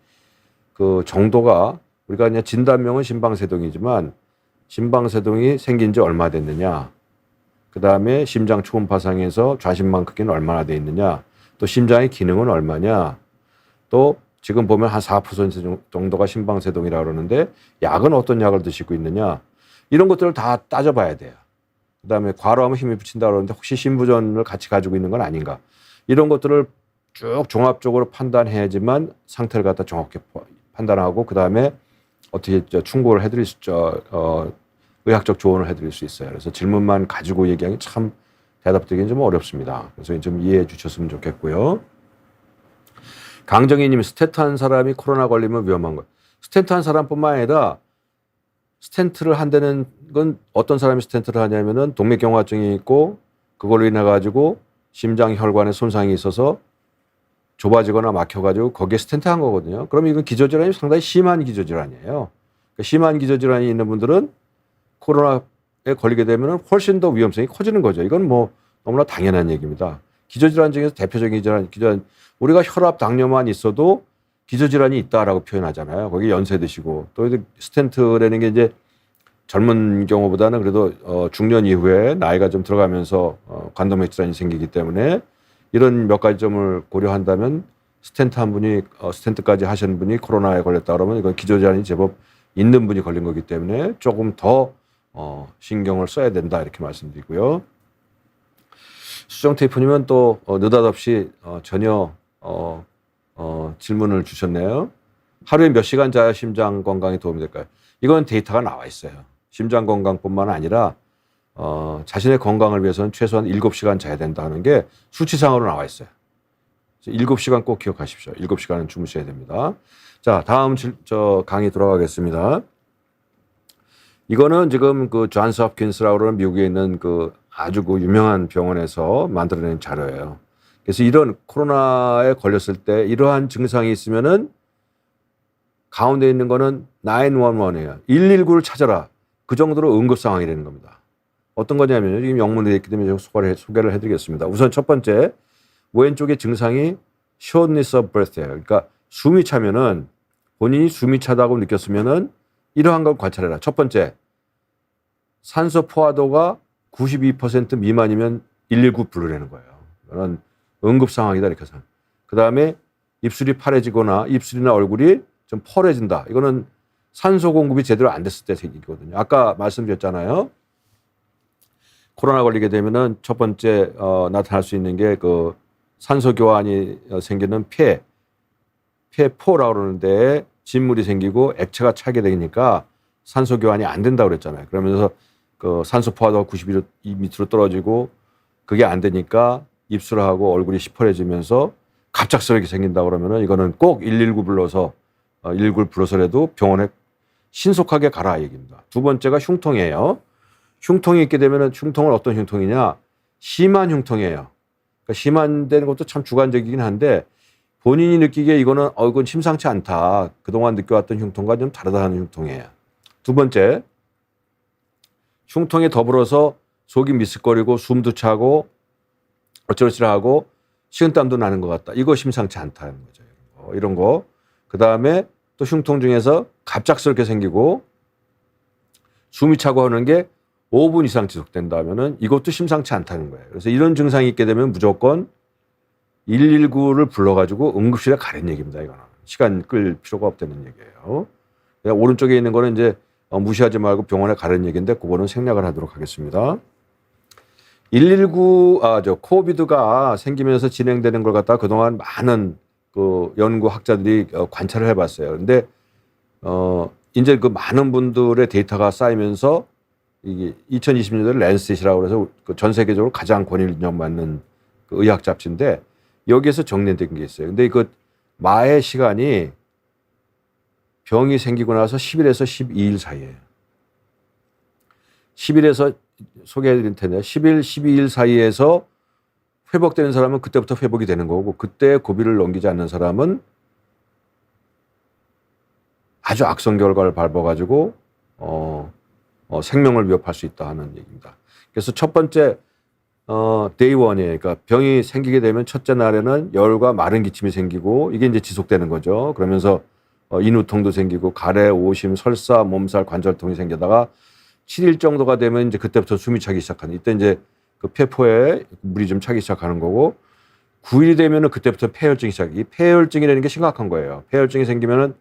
Speaker 1: 그 정도가 우리가 그냥 진단명은 심방세동이지만 심방세동이 생긴 지 얼마 됐느냐, 그 다음에 심장 초음파상에서 좌심방 크기는 얼마나 돼 있느냐, 또 심장의 기능은 얼마냐, 또 지금 보면 한 4% 정도가 심방세동이라고 그러는데 약은 어떤 약을 드시고 있느냐, 이런 것들을 다 따져봐야 돼요. 그 다음에 과로하면 힘이 붙인다 그러는데 혹시 심부전을 같이 가지고 있는 건 아닌가, 이런 것들을 쭉 종합적으로 판단해야지만 상태를 갖다 정확히 판단하고 그 다음에 어떻게 충고를 해드릴 수 있죠. 의학적 조언을 해드릴 수 있어요. 그래서 질문만 가지고 얘기하기 참 대답드리기는 좀 어렵습니다. 그래서 좀 이해해 주셨으면 좋겠고요. 강정희님, 스텐트 한 사람이 코로나 걸리면 위험한 것. 스텐트 한 사람뿐만 아니라 스텐트를 한다는 건 어떤 사람이 스텐트를 하냐면은 동맥경화증이 있고 그걸로 인해 가지고 심장 혈관에 손상이 있어서 좁아지거나 막혀가지고 거기에 스텐트 한 거거든요. 그럼 이건 기저질환이 상당히 심한 기저질환이에요. 그러니까 심한 기저질환이 있는 분들은 코로나에 걸리게 되면 훨씬 더 위험성이 커지는 거죠. 이건 뭐 너무나 당연한 얘기입니다. 기저질환 중에서 대표적인 기저질환, 우리가 혈압, 당뇨만 있어도 기저질환이 있다라고 표현하잖아요. 거기 연세 드시고 또 스텐트라는 게 이제 젊은 경우보다는 그래도 중년 이후에 나이가 좀 들어가면서 관동맥 질환이 생기기 때문에 이런 몇 가지 점을 고려한다면 스텐트까지 하시는 분이 코로나에 걸렸다 그러면 이건 기저질환이 제법 있는 분이 걸린 거기 때문에 조금 더 신경을 써야 된다 이렇게 말씀드리고요. 수정 테이프님은 또 느닷없이 전혀 질문을 주셨네요. 하루에 몇 시간 자야 심장 건강에 도움이 될까요? 이건 데이터가 나와 있어요. 심장 건강뿐만 아니라 자신의 건강을 위해서는 최소한 7시간 자야 된다는 게 수치상으로 나와 있어요. 7시간 꼭 기억하십시오. 7시간은 주무셔야 됩니다. 자, 다음 강의 들어가겠습니다. 이거는 지금 그 존스 홉킨스라고 그러는 미국에 있는 그 아주 그 유명한 병원에서 만들어낸 자료예요. 그래서 이런 코로나에 걸렸을 때 이러한 증상이 있으면은 가운데 있는 거는 911이에요. 119를 찾아라. 그 정도로 응급 상황이 되는 겁니다. 어떤 거냐면 지금 영문에 있기 때문에 소개를 해드리겠습니다. 우선 첫 번째, 왼쪽의 증상이 shortness of breath예요. 그러니까 숨이 차면은 본인이 숨이 차다고 느꼈으면은 이러한 걸 관찰해라. 첫 번째, 산소 포화도가 92% 미만이면 119 부르라는 거예요. 이건 응급 상황이다 이렇게 생각. 그 다음에 입술이 파래지거나 입술이나 얼굴이 좀 펄해진다. 이거는 산소 공급이 제대로 안 됐을 때 생기거든요. 아까 말씀드렸잖아요. 코로나 걸리게 되면은 첫 번째 나타날 수 있는 게 그 산소 교환이 생기는 폐포라고 그러는데 진물이 생기고 액체가 차게 되니까 산소 교환이 안 된다고 그랬잖아요. 그러면서 그 산소 포화도가 92 밑으로 떨어지고 그게 안 되니까 입술하고 얼굴이 시퍼래지면서 갑작스럽게 생긴다 그러면은 이거는 꼭 119 불러서 119를 불러서라도 병원에 신속하게 가라 얘기입니다. 두 번째가 흉통이에요. 흉통이 있게 되면은 흉통은 어떤 흉통이냐? 심한 흉통이에요. 그러니까 심한다는 것도 참 주관적이긴 한데 본인이 느끼기에 이거는 이건 심상치 않다. 그동안 느껴왔던 흉통과 좀 다르다는 흉통이에요. 두 번째, 흉통에 더불어서 속이 미스거리고 숨도 차고 어쩌고저쩌고 식은땀도 나는 것 같다. 이거 심상치 않다는 거죠. 이런 거. 그다음에 또 흉통 중에서 갑작스럽게 생기고 숨이 차고 하는 게 5분 이상 지속된다면은 이것도 심상치 않다는 거예요. 그래서 이런 증상이 있게 되면 무조건 119를 불러가지고 응급실에 가는 얘기입니다. 이거는 시간 끌 필요가 없다는 얘기예요. 오른쪽에 있는 거는 이제 무시하지 말고 병원에 가는 얘기인데 그거는 생략을 하도록 하겠습니다. 119, 코비드가 생기면서 진행되는 걸 갖다가 그동안 많은 그 연구학자들이 관찰을 해봤어요. 그런데 이제 그 많은 분들의 데이터가 쌓이면서 이게 2020년도에 랜셋이라고 해서 전 세계적으로 가장 권위를 인정받는 그 의학 잡지인데 여기에서 정리된 게 있어요. 근데 그 마의 시간이 병이 생기고 나서 10일에서 12일 사이에요. 10일에서 소개해 드릴 텐데 10일, 12일 사이에서 회복되는 사람은 그때부터 회복이 되는 거고 그때 고비를 넘기지 않는 사람은 아주 악성 결과를 밟아가지고 생명을 위협할 수 있다 하는 얘기입니다. 그래서 첫 번째 데이 원이에요. 그러니까 병이 생기게 되면 첫째 날에는 열과 마른 기침이 생기고 이게 이제 지속되는 거죠. 그러면서 인후통도 생기고 가래, 오심, 설사, 몸살, 관절통이 생기다가 7일 정도가 되면 이제 그때부터 숨이 차기 시작하는 이때 이제 그 폐포에 물이 좀 차기 시작하는 거고 9일이 되면은 그때부터 폐혈증이 시작. 이 폐혈증이라는 게 심각한 거예요. 폐혈증이 생기면은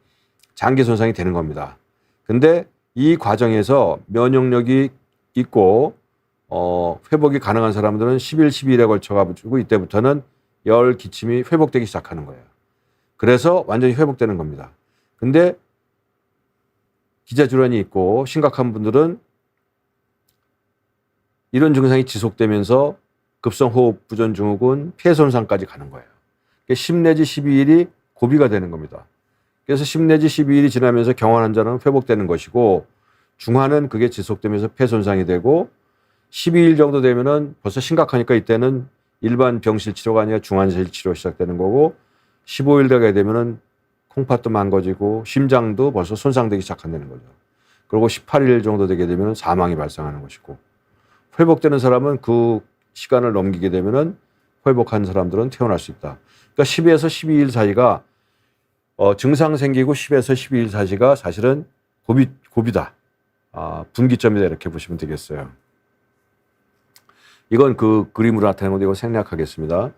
Speaker 1: 장기 손상이 되는 겁니다. 근데 이 과정에서 면역력이 있고 회복이 가능한 사람들은 10일, 12일에 걸쳐 가지고 이때부터는 열, 기침이 회복되기 시작하는 거예요. 그래서 완전히 회복되는 겁니다. 근데 기저질환이 있고 심각한 분들은 이런 증상이 지속되면서 급성호흡부전 증후군, 폐 손상까지 가는 거예요. 10 내지 12일이 고비가 되는 겁니다. 그래서 10 내지 12일이 지나면서 경환 환자는 회복되는 것이고 중환은 그게 지속되면서 폐 손상이 되고 12일 정도 되면은 벌써 심각하니까 이때는 일반 병실 치료가 아니라 중환실 치료 시작되는 거고 15일 되게 되면은 콩팥도 망가지고 심장도 벌써 손상되기 시작한다는 거죠. 그리고 18일 정도 되게 되면 사망이 발생하는 것이고 회복되는 사람은 그 시간을 넘기게 되면은 회복한 사람들은 퇴원할 수 있다. 그러니까 10에서 12일 사이가 증상 생기고 10에서 12일 사이가 사실은 고비다. 분기점이다 이렇게 보시면 되겠어요. 이건 그 그림으로 나타내는 건데 이거 생략하겠습니다.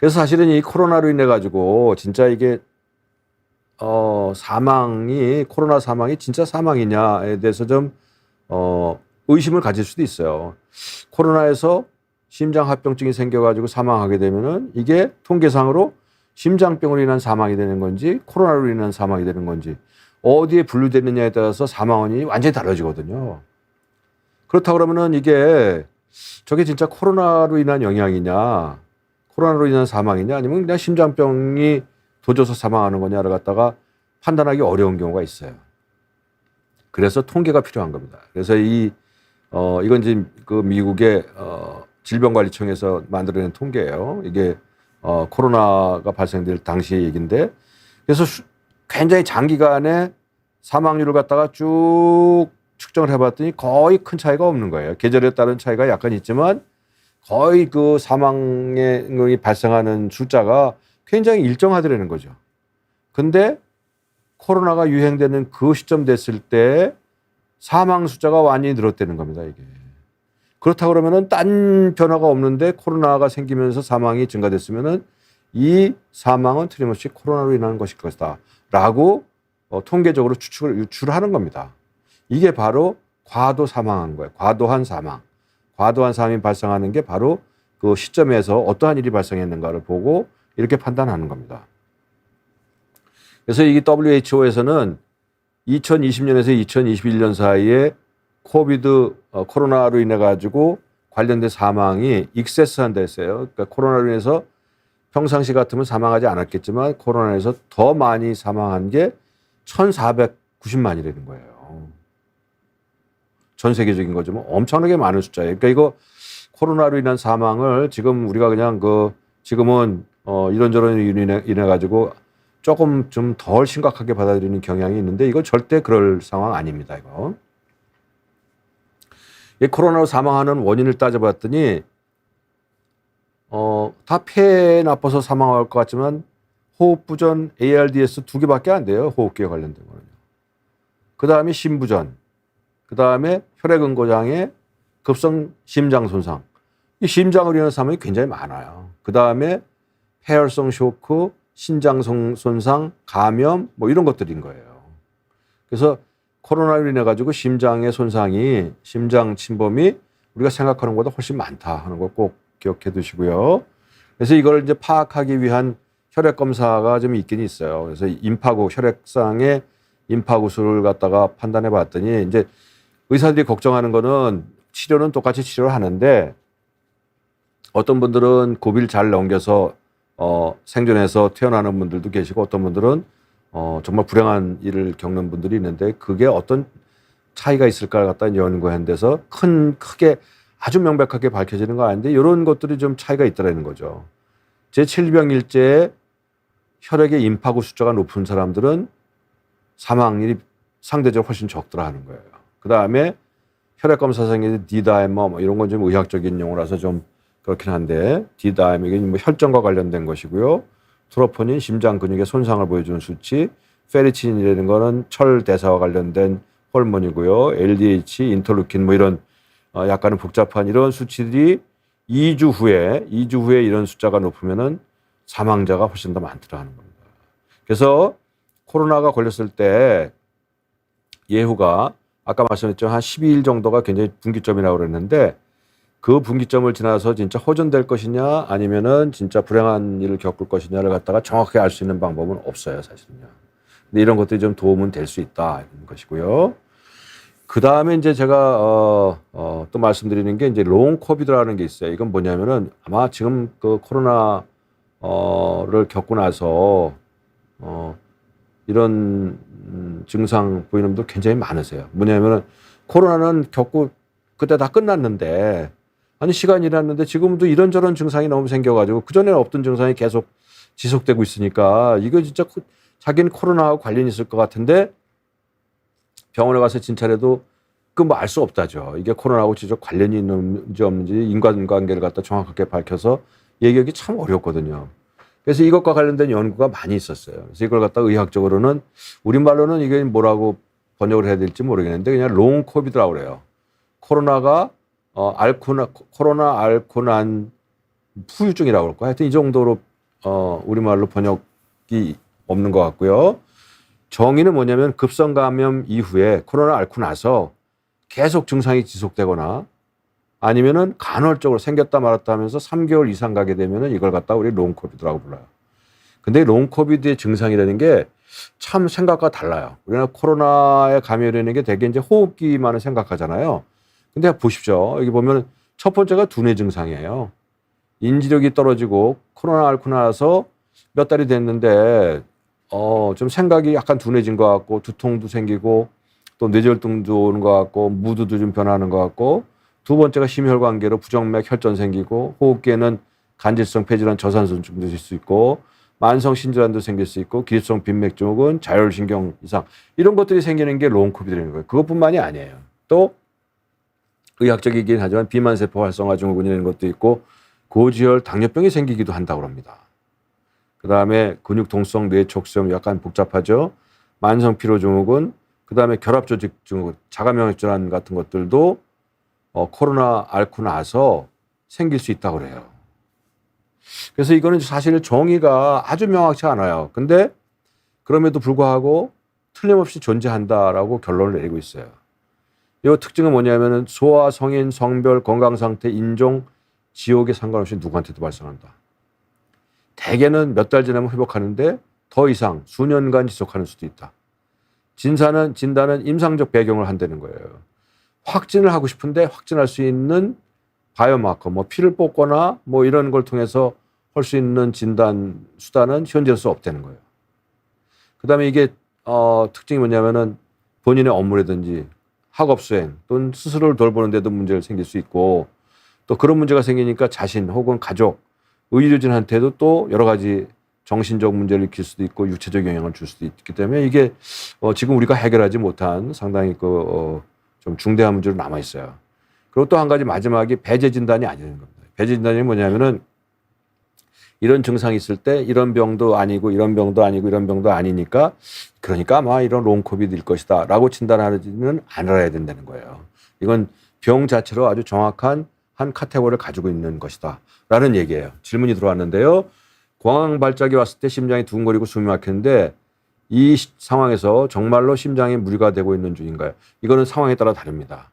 Speaker 1: 그래서 사실은 이 코로나로 인해 가지고 진짜 이게 코로나 사망이 진짜 사망이냐에 대해서 좀 의심을 가질 수도 있어요. 코로나에서 심장합병증이 생겨가지고 사망하게 되면은 이게 통계상으로 심장병으로 인한 사망이 되는 건지 코로나로 인한 사망이 되는 건지 어디에 분류되느냐에 따라서 사망원이 완전히 달라지거든요. 그렇다 그러면은 이게 저게 진짜 코로나로 인한 영향이냐 코로나로 인한 사망이냐 아니면 그냥 심장병이 도져서 사망하는 거냐를 갖다가 판단하기 어려운 경우가 있어요. 그래서 통계가 필요한 겁니다. 그래서 이건 지금 그 미국의 질병관리청에서 만들어낸 통계예요. 이게 코로나가 발생될 당시의 얘기인데 그래서 굉장히 장기간의 사망률을 갖다가 쭉 측정을 해봤더니 거의 큰 차이가 없는 거예요. 계절에 따른 차이가 약간 있지만 거의 그 사망이 발생하는 숫자가 굉장히 일정하더라는 거죠. 근데 코로나가 유행되는 그 시점 됐을 때 사망 숫자가 완전히 늘었다는 겁니다, 이게. 그렇다 그러면은 딴 변화가 없는데 코로나가 생기면서 사망이 증가됐으면은 이 사망은 틀림없이 코로나로 인한 것일 것이다. 라고 통계적으로 유출하는 겁니다. 이게 바로 과도 사망한 거예요. 과도한 사망. 과도한 사망이 발생하는 게 바로 그 시점에서 어떠한 일이 발생했는가를 보고 이렇게 판단하는 겁니다. 그래서 이 WHO에서는 2020년에서 2021년 사이에 코로나로 인해 가지고 관련된 사망이 익세스한다 했어요. 그러니까 코로나로 인해서 평상시 같으면 사망하지 않았겠지만 코로나에서 더 많이 사망한 게 1,490만이라는 거예요. 전 세계적인 거죠. 뭐 엄청나게 많은 숫자예요. 그러니까 이거 코로나로 인한 사망을 지금 우리가 그냥 지금은 이런저런 이유로 인해 가지고 조금 좀 덜 심각하게 받아들이는 경향이 있는데 이거 절대 그럴 상황 아닙니다. 이거. 이 코로나로 사망하는 원인을 따져봤더니 다 폐에 나빠서 사망할 것 같지만 호흡부전, ARDS 2개밖에 안 돼요. 호흡기에 관련된 거는요. 그 다음에 심부전, 그 다음에 혈액응고장애, 급성 심장 손상. 이 심장으로 인한 사망이 굉장히 많아요. 그 다음에 폐혈성 쇼크, 신장 손상, 감염 뭐 이런 것들인 거예요. 그래서 코로나로 인해 가지고 심장의 손상이 심장 침범이 우리가 생각하는 것보다 훨씬 많다 하는 거 꼭 기억해 두시고요. 그래서 이걸 이제 파악하기 위한 혈액 검사가 좀 있긴 있어요. 그래서 임파구 혈액상의 임파구수를 갖다가 판단해 봤더니 이제 의사들이 걱정하는 거는 치료는 똑같이 치료를 하는데 어떤 분들은 고비를 잘 넘겨서 생존해서 태어나는 분들도 계시고 어떤 분들은 정말 불행한 일을 겪는 분들이 있는데 그게 어떤 차이가 있을까를 갖다 연구한 데서 크게 아주 명백하게 밝혀지는 거 아닌데 이런 것들이 좀 차이가 있다는 거죠. 제7병일제에 혈액의 임파구 숫자가 높은 사람들은 사망률이 상대적으로 훨씬 적더라 하는 거예요. 그 다음에 혈액검사상의 D다이머 뭐 이런 건 좀 의학적인 용어라서 좀 그렇긴 한데 D다이머 이게 뭐 혈전과 관련된 것이고요. 트로포닌 심장 근육의 손상을 보여주는 수치, 페리친이라는 거는 철 대사와 관련된 호르몬이고요. LDH, 인터루킨 뭐 이런 약간은 복잡한 이런 수치들이 2주 후에 이런 숫자가 높으면은 사망자가 훨씬 더 많더라 하는 겁니다. 그래서 코로나가 걸렸을 때 예후가 아까 말씀했지만 한 12일 정도가 굉장히 분기점이라고 그랬는데 그 분기점을 지나서 진짜 호전될 것이냐 아니면은 진짜 불행한 일을 겪을 것이냐를 갖다가 정확하게 알 수 있는 방법은 없어요, 사실은요. 근데 이런 것들이 좀 도움은 될 수 있다 이런 것이고요. 그 다음에 이제 제가 또 말씀드리는 게 이제 롱 코비드라는 게 있어요. 이건 뭐냐면은 아마 지금 그 코로나를 겪고 나서 이런 증상 보이는 분들 굉장히 많으세요. 뭐냐면은 코로나는 겪고 그때 다 끝났는데 아니 시간이 지났는데 지금도 이런저런 증상이 너무 생겨가지고 그전에는 없던 증상이 계속 지속되고 있으니까 이거 진짜 자기는 코로나하고 관련이 있을 것 같은데 병원에 가서 진찰해도 그 뭐 알 수 없다죠. 이게 코로나하고 직접 관련이 있는지 없는지 인과관계를 갖다 정확하게 밝혀서 얘기하기 참 어렵거든요. 그래서 이것과 관련된 연구가 많이 있었어요. 그래서 이걸 갖다 의학적으로는 우리말로는 이게 뭐라고 번역을 해야 될지 모르겠는데 그냥 롱 코비드라고 그래요. 코로나 앓고 난 후유증이라고 그럴까? 하여튼 이 정도로 우리말로 번역이 없는 것 같고요. 정의는 뭐냐면 급성 감염 이후에 코로나 앓고 나서 계속 증상이 지속되거나 아니면은 간헐적으로 생겼다 말았다 하면서 3개월 이상 가게 되면은 이걸 갖다 우리 롱 코비드라고 불러요. 근데 롱 코비드의 증상이라는 게 참 생각과 달라요. 우리나라 코로나에 감염되는 게 되게 이제 호흡기만을 생각하잖아요. 근데 보십시오. 여기 보면 첫 번째가 두뇌 증상이에요. 인지력이 떨어지고 코로나 앓고 나서 몇 달이 됐는데 좀 생각이 약간 둔해진 것 같고 두통도 생기고 또 뇌졸중도 오는 것 같고 무드도 좀 변하는 것 같고 두 번째가 심혈관계로 부정맥 혈전 생기고 호흡기에는 간질성 폐질환 저산소증도 있을 수 있고 만성 신질환도 생길 수 있고 기립성 빈맥증후군 자율신경 이상 이런 것들이 생기는 게 롱 코비드라는 거예요. 그것뿐만이 아니에요. 또 의학적이긴 하지만 비만세포 활성화 증후군이라는 것도 있고 고지혈 당뇨병이 생기기도 한다고 합니다. 그다음에 근육통성 뇌촉수염 약간 복잡하죠. 만성 피로 증후군, 그다음에 결합조직 증후군, 자가면역 질환 같은 것들도 코로나 앓고 나서 생길 수 있다고 그래요. 그래서 이거는 사실 정의가 아주 명확치 않아요. 근데 그럼에도 불구하고 틀림없이 존재한다라고 결론을 내리고 있어요. 이 특징은 뭐냐면은 소아, 성인, 성별, 건강 상태, 인종, 지역에 상관없이 누구한테도 발생한다. 대개는 몇 달 지나면 회복하는데 더 이상 수년간 지속하는 수도 있다. 진단은 임상적 배경을 한다는 거예요. 확진을 하고 싶은데 확진할 수 있는 바이오마커, 뭐 피를 뽑거나 뭐 이런 걸 통해서 할 수 있는 진단 수단은 현재로서 없다는 거예요. 그다음에 이게 특징이 뭐냐면은 본인의 업무라든지 학업 수행 또는 스스로를 돌보는 데도 문제가 생길 수 있고 또 그런 문제가 생기니까 자신 혹은 가족, 의료진한테도 또 여러 가지 정신적 문제를 일으킬 수도 있고 육체적 영향을 줄 수도 있기 때문에 이게 지금 우리가 해결하지 못한 상당히 좀 중대한 문제로 남아 있어요. 그리고 또 한 가지 마지막이 배제 진단이 아니라는 겁니다. 배제 진단이 뭐냐면은 이런 증상이 있을 때 이런 병도 아니고 이런 병도 아니고 이런 병도 아니니까 그러니까 아마 이런 롱 코비드일 것이다 라고 진단하지는 않아야 된다는 거예요. 이건 병 자체로 아주 정확한 한 카테고리를 가지고 있는 것이다 라는 얘기예요. 질문이 들어왔는데요. 공황 발작이 왔을 때 심장이 두근거리고 숨이 막히는데 이 상황에서 정말로 심장에 무리가 되고 있는 중인가요? 이거는 상황에 따라 다릅니다.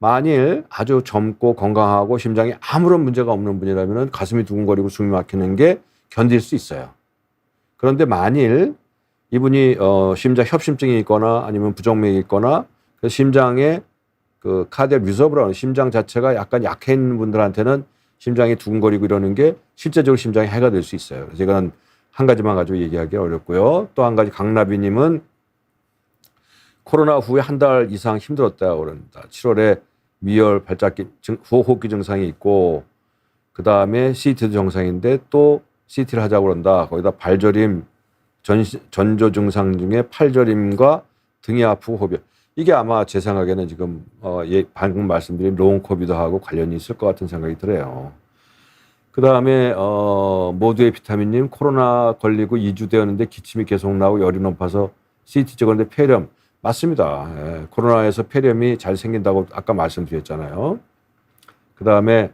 Speaker 1: 만일 아주 젊고 건강하고 심장에 아무런 문제가 없는 분이라면 가슴이 두근거리고 숨이 막히는 게 견딜 수 있어요. 그런데 만일 이분이 심장 협심증이 있거나 아니면 부정맥이 있거나 그 심장에 그 카디악 리저브라는 심장 자체가 약간 약해 있는 분들한테는 심장이 두근거리고 이러는 게 실제적으로 심장에 해가 될 수 있어요. 그래서 이거는 한 가지만 가지고 얘기하기 어렵고요. 또 한 가지 강나비님은 코로나 후에 한 달 이상 힘들었다고 그럽니다. 7월에 미열, 발작기, 호흡기 증상이 있고 그다음에 CT도 정상인데 또 CT를 하자고 그런다. 거기다 발저림, 전조 증상 중에 팔저림과 등이 아프고 호흡이 이게 아마 제 생각에는 지금 방금 말씀드린 롱 코비드하고 관련이 있을 것 같은 생각이 들어요. 그다음에 모두의 비타민님 코로나 걸리고 2주 되었는데 기침이 계속 나고 열이 높아서 CT 찍었는데 폐렴 맞습니다. 예, 코로나에서 폐렴이 잘 생긴다고 아까 말씀드렸잖아요. 그다음에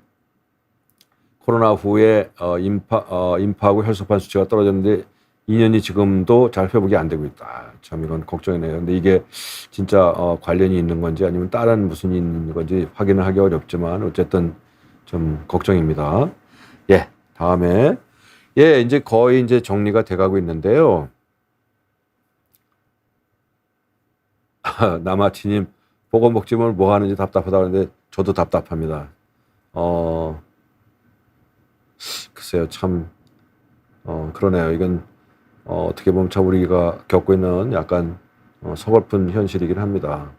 Speaker 1: 코로나 후에 임파하고 혈소판 수치가 떨어졌는데 2년이 지금도 잘 회복이 안 되고 있다. 참 이건 걱정이네요. 근데 이게 진짜 관련이 있는 건지 아니면 다른 무슨 일이 있는 건지 확인을 하기 어렵지만 어쨌든 좀 걱정입니다. 예, 다음에 이제 거의 이제 정리가 돼가고 있는데요. 나마치님 보건복지부를 뭐 하는지 답답하다 그러는데 저도 답답합니다. 글쎄요 참 그러네요. 이건 어떻게 보면 참 우리가 겪고 있는 약간 서글픈 현실이긴 합니다.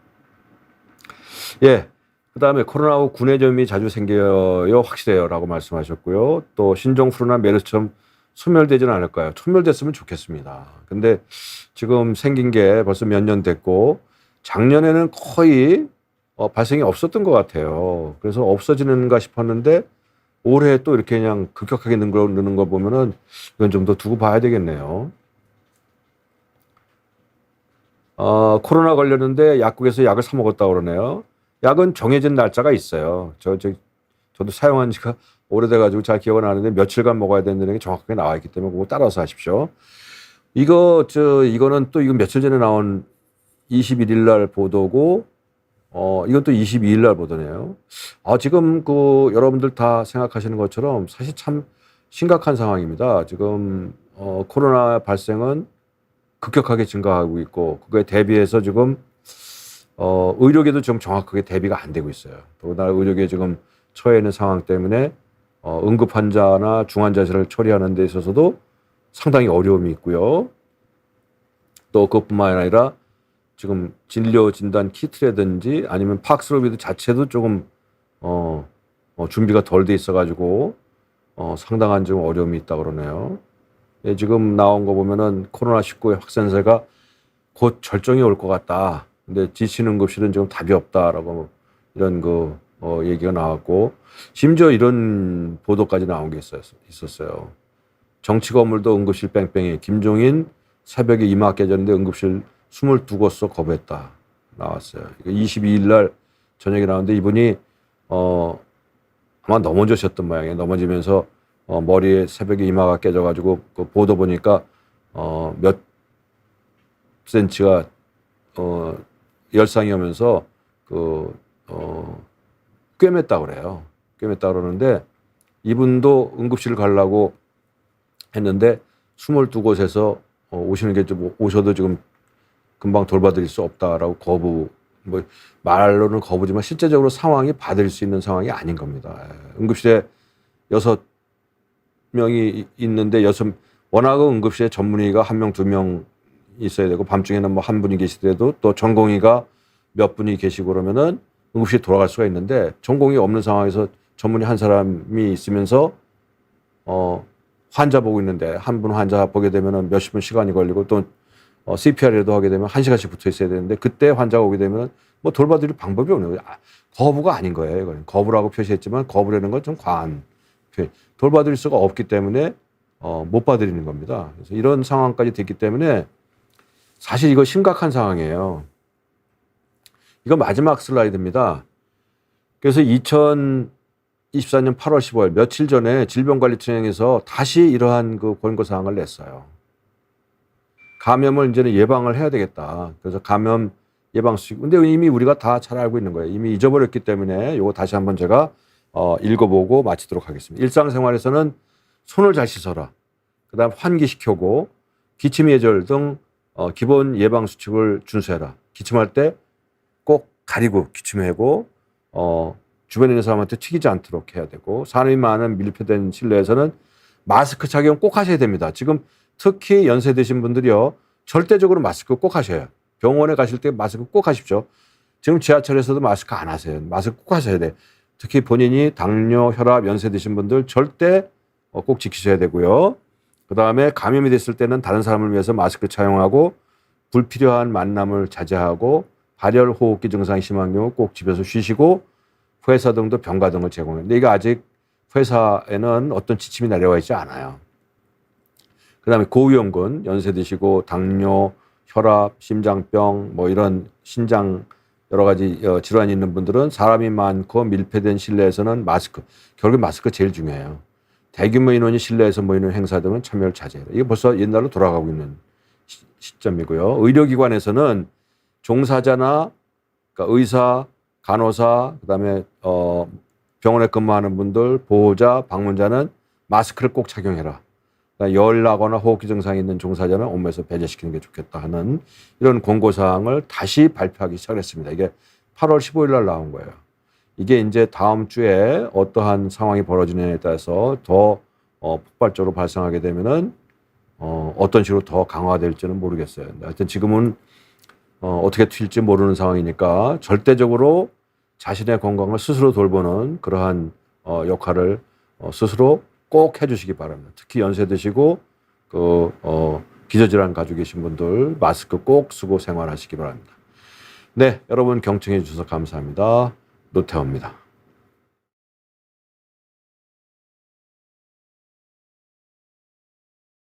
Speaker 1: 예. 그다음에 코로나 후 구내염이 자주 생겨요. 확실해요. 라고 말씀하셨고요. 또 신종플루나 메르스처럼 소멸되지는 않을까요? 소멸됐으면 좋겠습니다. 근데 지금 생긴 게 벌써 몇 년 됐고 작년에는 거의 발생이 없었던 것 같아요. 그래서 없어지는가 싶었는데 올해 또 이렇게 그냥 급격하게 느는 거 보면은 이건 좀 더 두고 봐야 되겠네요. 코로나 걸렸는데 약국에서 약을 사 먹었다고 그러네요. 약은 정해진 날짜가 있어요. 저도 사용한 지가 오래돼가지고 잘 기억은 안 나는데 며칠간 먹어야 된다는 게 정확하게 나와 있기 때문에 그거 따라서 하십시오. 이거는 또 이거 며칠 전에 나온 21일 날 보도고, 이건 또 22일 날 보도네요. 지금 여러분들 다 생각하시는 것처럼 사실 참 심각한 상황입니다. 지금, 코로나 발생은 급격하게 증가하고 있고, 그거에 대비해서 지금, 의료계도 좀 정확하게 대비가 안 되고 있어요. 더군다나 의료계 지금 처해 있는 상황 때문에, 응급 환자나 중환자실을 처리하는 데 있어서도 상당히 어려움이 있고요. 또 그것뿐만 아니라 지금 진료 진단 키트라든지 아니면 팍스로비드 자체도 조금 준비가 덜 돼 있어가지고 상당한 좀 어려움이 있다 그러네요. 예, 지금 나온 거 보면은 코로나19의 확산세가 곧 절정이 올 것 같다. 근데 지친 응급실은 지금 답이 없다라고 이런 얘기가 나왔고 심지어 이런 보도까지 나온 게 있었어요. 정치 건물도 응급실 뺑뺑이 김종인 새벽에 이마 깨졌는데 응급실 22곳서 거부했다 나왔어요. 22일 날 저녁에 나왔는데 이분이 아마 넘어지셨던 모양이에요. 넘어지면서 머리에 새벽에 이마가 깨져가지고 그 보도 보니까 몇 센치가 열상이 오면서 꿰맸다 그래요. 꿰맸다 그러는데 이분도 응급실을 가려고 했는데 22곳에서 오시는 게 좀 오셔도 지금 금방 돌봐드릴 수 없다라고 거부, 말로는 거부지만 실제적으로 상황이 받을 수 있는 상황이 아닌 겁니다. 응급실에 6 6명이 있는데 워낙 응급실에 전문의가 1명, 2명 있어야 되고 밤중에는 뭐 한 분이 계시더라도 또 전공의가 몇 분이 계시고 그러면은 응급실에 돌아갈 수가 있는데 전공의 없는 상황에서 전문의 한 사람이 있으면서 환자 보고 있는데 한 분 환자 보게 되면은 몇십 분 시간이 걸리고 또 CPR이라도 하게 되면 1시간씩 붙어 있어야 되는데 그때 환자가 오게 되면 뭐 돌봐드릴 방법이 없는 거예요. 거부가 아닌 거예요. 이건 거부라고 표시했지만 거부라는 건 좀 과한 표현. 돌봐드릴 수가 없기 때문에 못 봐드리는 겁니다. 그래서 이런 상황까지 됐기 때문에 사실 이거 심각한 상황이에요. 이거 마지막 슬라이드입니다. 그래서 2024년 8월 15일 며칠 전에 질병관리청에서 다시 이러한 그 권고사항을 냈어요. 감염을 이제는 예방을 해야 되겠다. 그래서 감염 예방수칙. 근데 이미 우리가 다 잘 알고 있는 거예요. 이미 잊어버렸기 때문에 이거 다시 한번 제가 읽어보고 마치도록 하겠습니다. 일상생활에서는 손을 잘 씻어라. 그다음 환기시켜고 기침 예절 등 기본 예방수칙을 준수해라. 기침할 때 꼭 가리고 기침하고 주변에 있는 사람한테 튀기지 않도록 해야 되고 사람이 많은 밀폐된 실내에서는 마스크 착용 꼭 하셔야 됩니다. 지금 특히 연세 드신 분들이요. 절대적으로 마스크 꼭 하셔요. 병원에 가실 때 마스크 꼭 하십시오. 지금 지하철에서도 마스크 안 하세요. 마스크 꼭 하셔야 돼요. 특히 본인이 당뇨, 혈압, 연세 드신 분들 절대 꼭 지키셔야 되고요. 그다음에 감염이 됐을 때는 다른 사람을 위해서 마스크 착용하고 불필요한 만남을 자제하고 발열 호흡기 증상이 심한 경우 꼭 집에서 쉬시고 회사 등도 병가 등을 제공해요. 근데 이거 아직 회사에는 어떤 지침이 내려와 있지 않아요. 그다음에 고위험군, 연세 드시고 당뇨, 혈압, 심장병 뭐 이런 신장 여러 가지 질환이 있는 분들은 사람이 많고 밀폐된 실내에서는 마스크, 결국 마스크 제일 중요해요. 대규모 인원이 실내에서 모이는 행사 등은 참여를 자제해라. 이게 벌써 옛날로 돌아가고 있는 시점이고요. 의료기관에서는 종사자나 그러니까 의사, 간호사, 그다음에 병원에 근무하는 분들, 보호자, 방문자는 마스크를 꼭 착용해라. 그러니까 열 나거나 호흡기 증상이 있는 종사자는 업무에서 배제시키는 게 좋겠다 하는 이런 권고사항을 다시 발표하기 시작했습니다. 이게 8월 15일 날 나온 거예요. 이게 이제 다음 주에 어떠한 상황이 벌어지느냐에 따라서 더 폭발적으로 발생하게 되면은 어떤 식으로 더 강화될지는 모르겠어요. 하여튼 지금은 어떻게 튈지 모르는 상황이니까 절대적으로 자신의 건강을 스스로 돌보는 그러한 역할을 스스로 꼭 해주시기 바랍니다. 특히 연세 드시고 기저질환 가지고 계신 분들 마스크 꼭 쓰고 생활하시기 바랍니다. 네, 여러분 경청해 주셔서 감사합니다. 노태우입니다.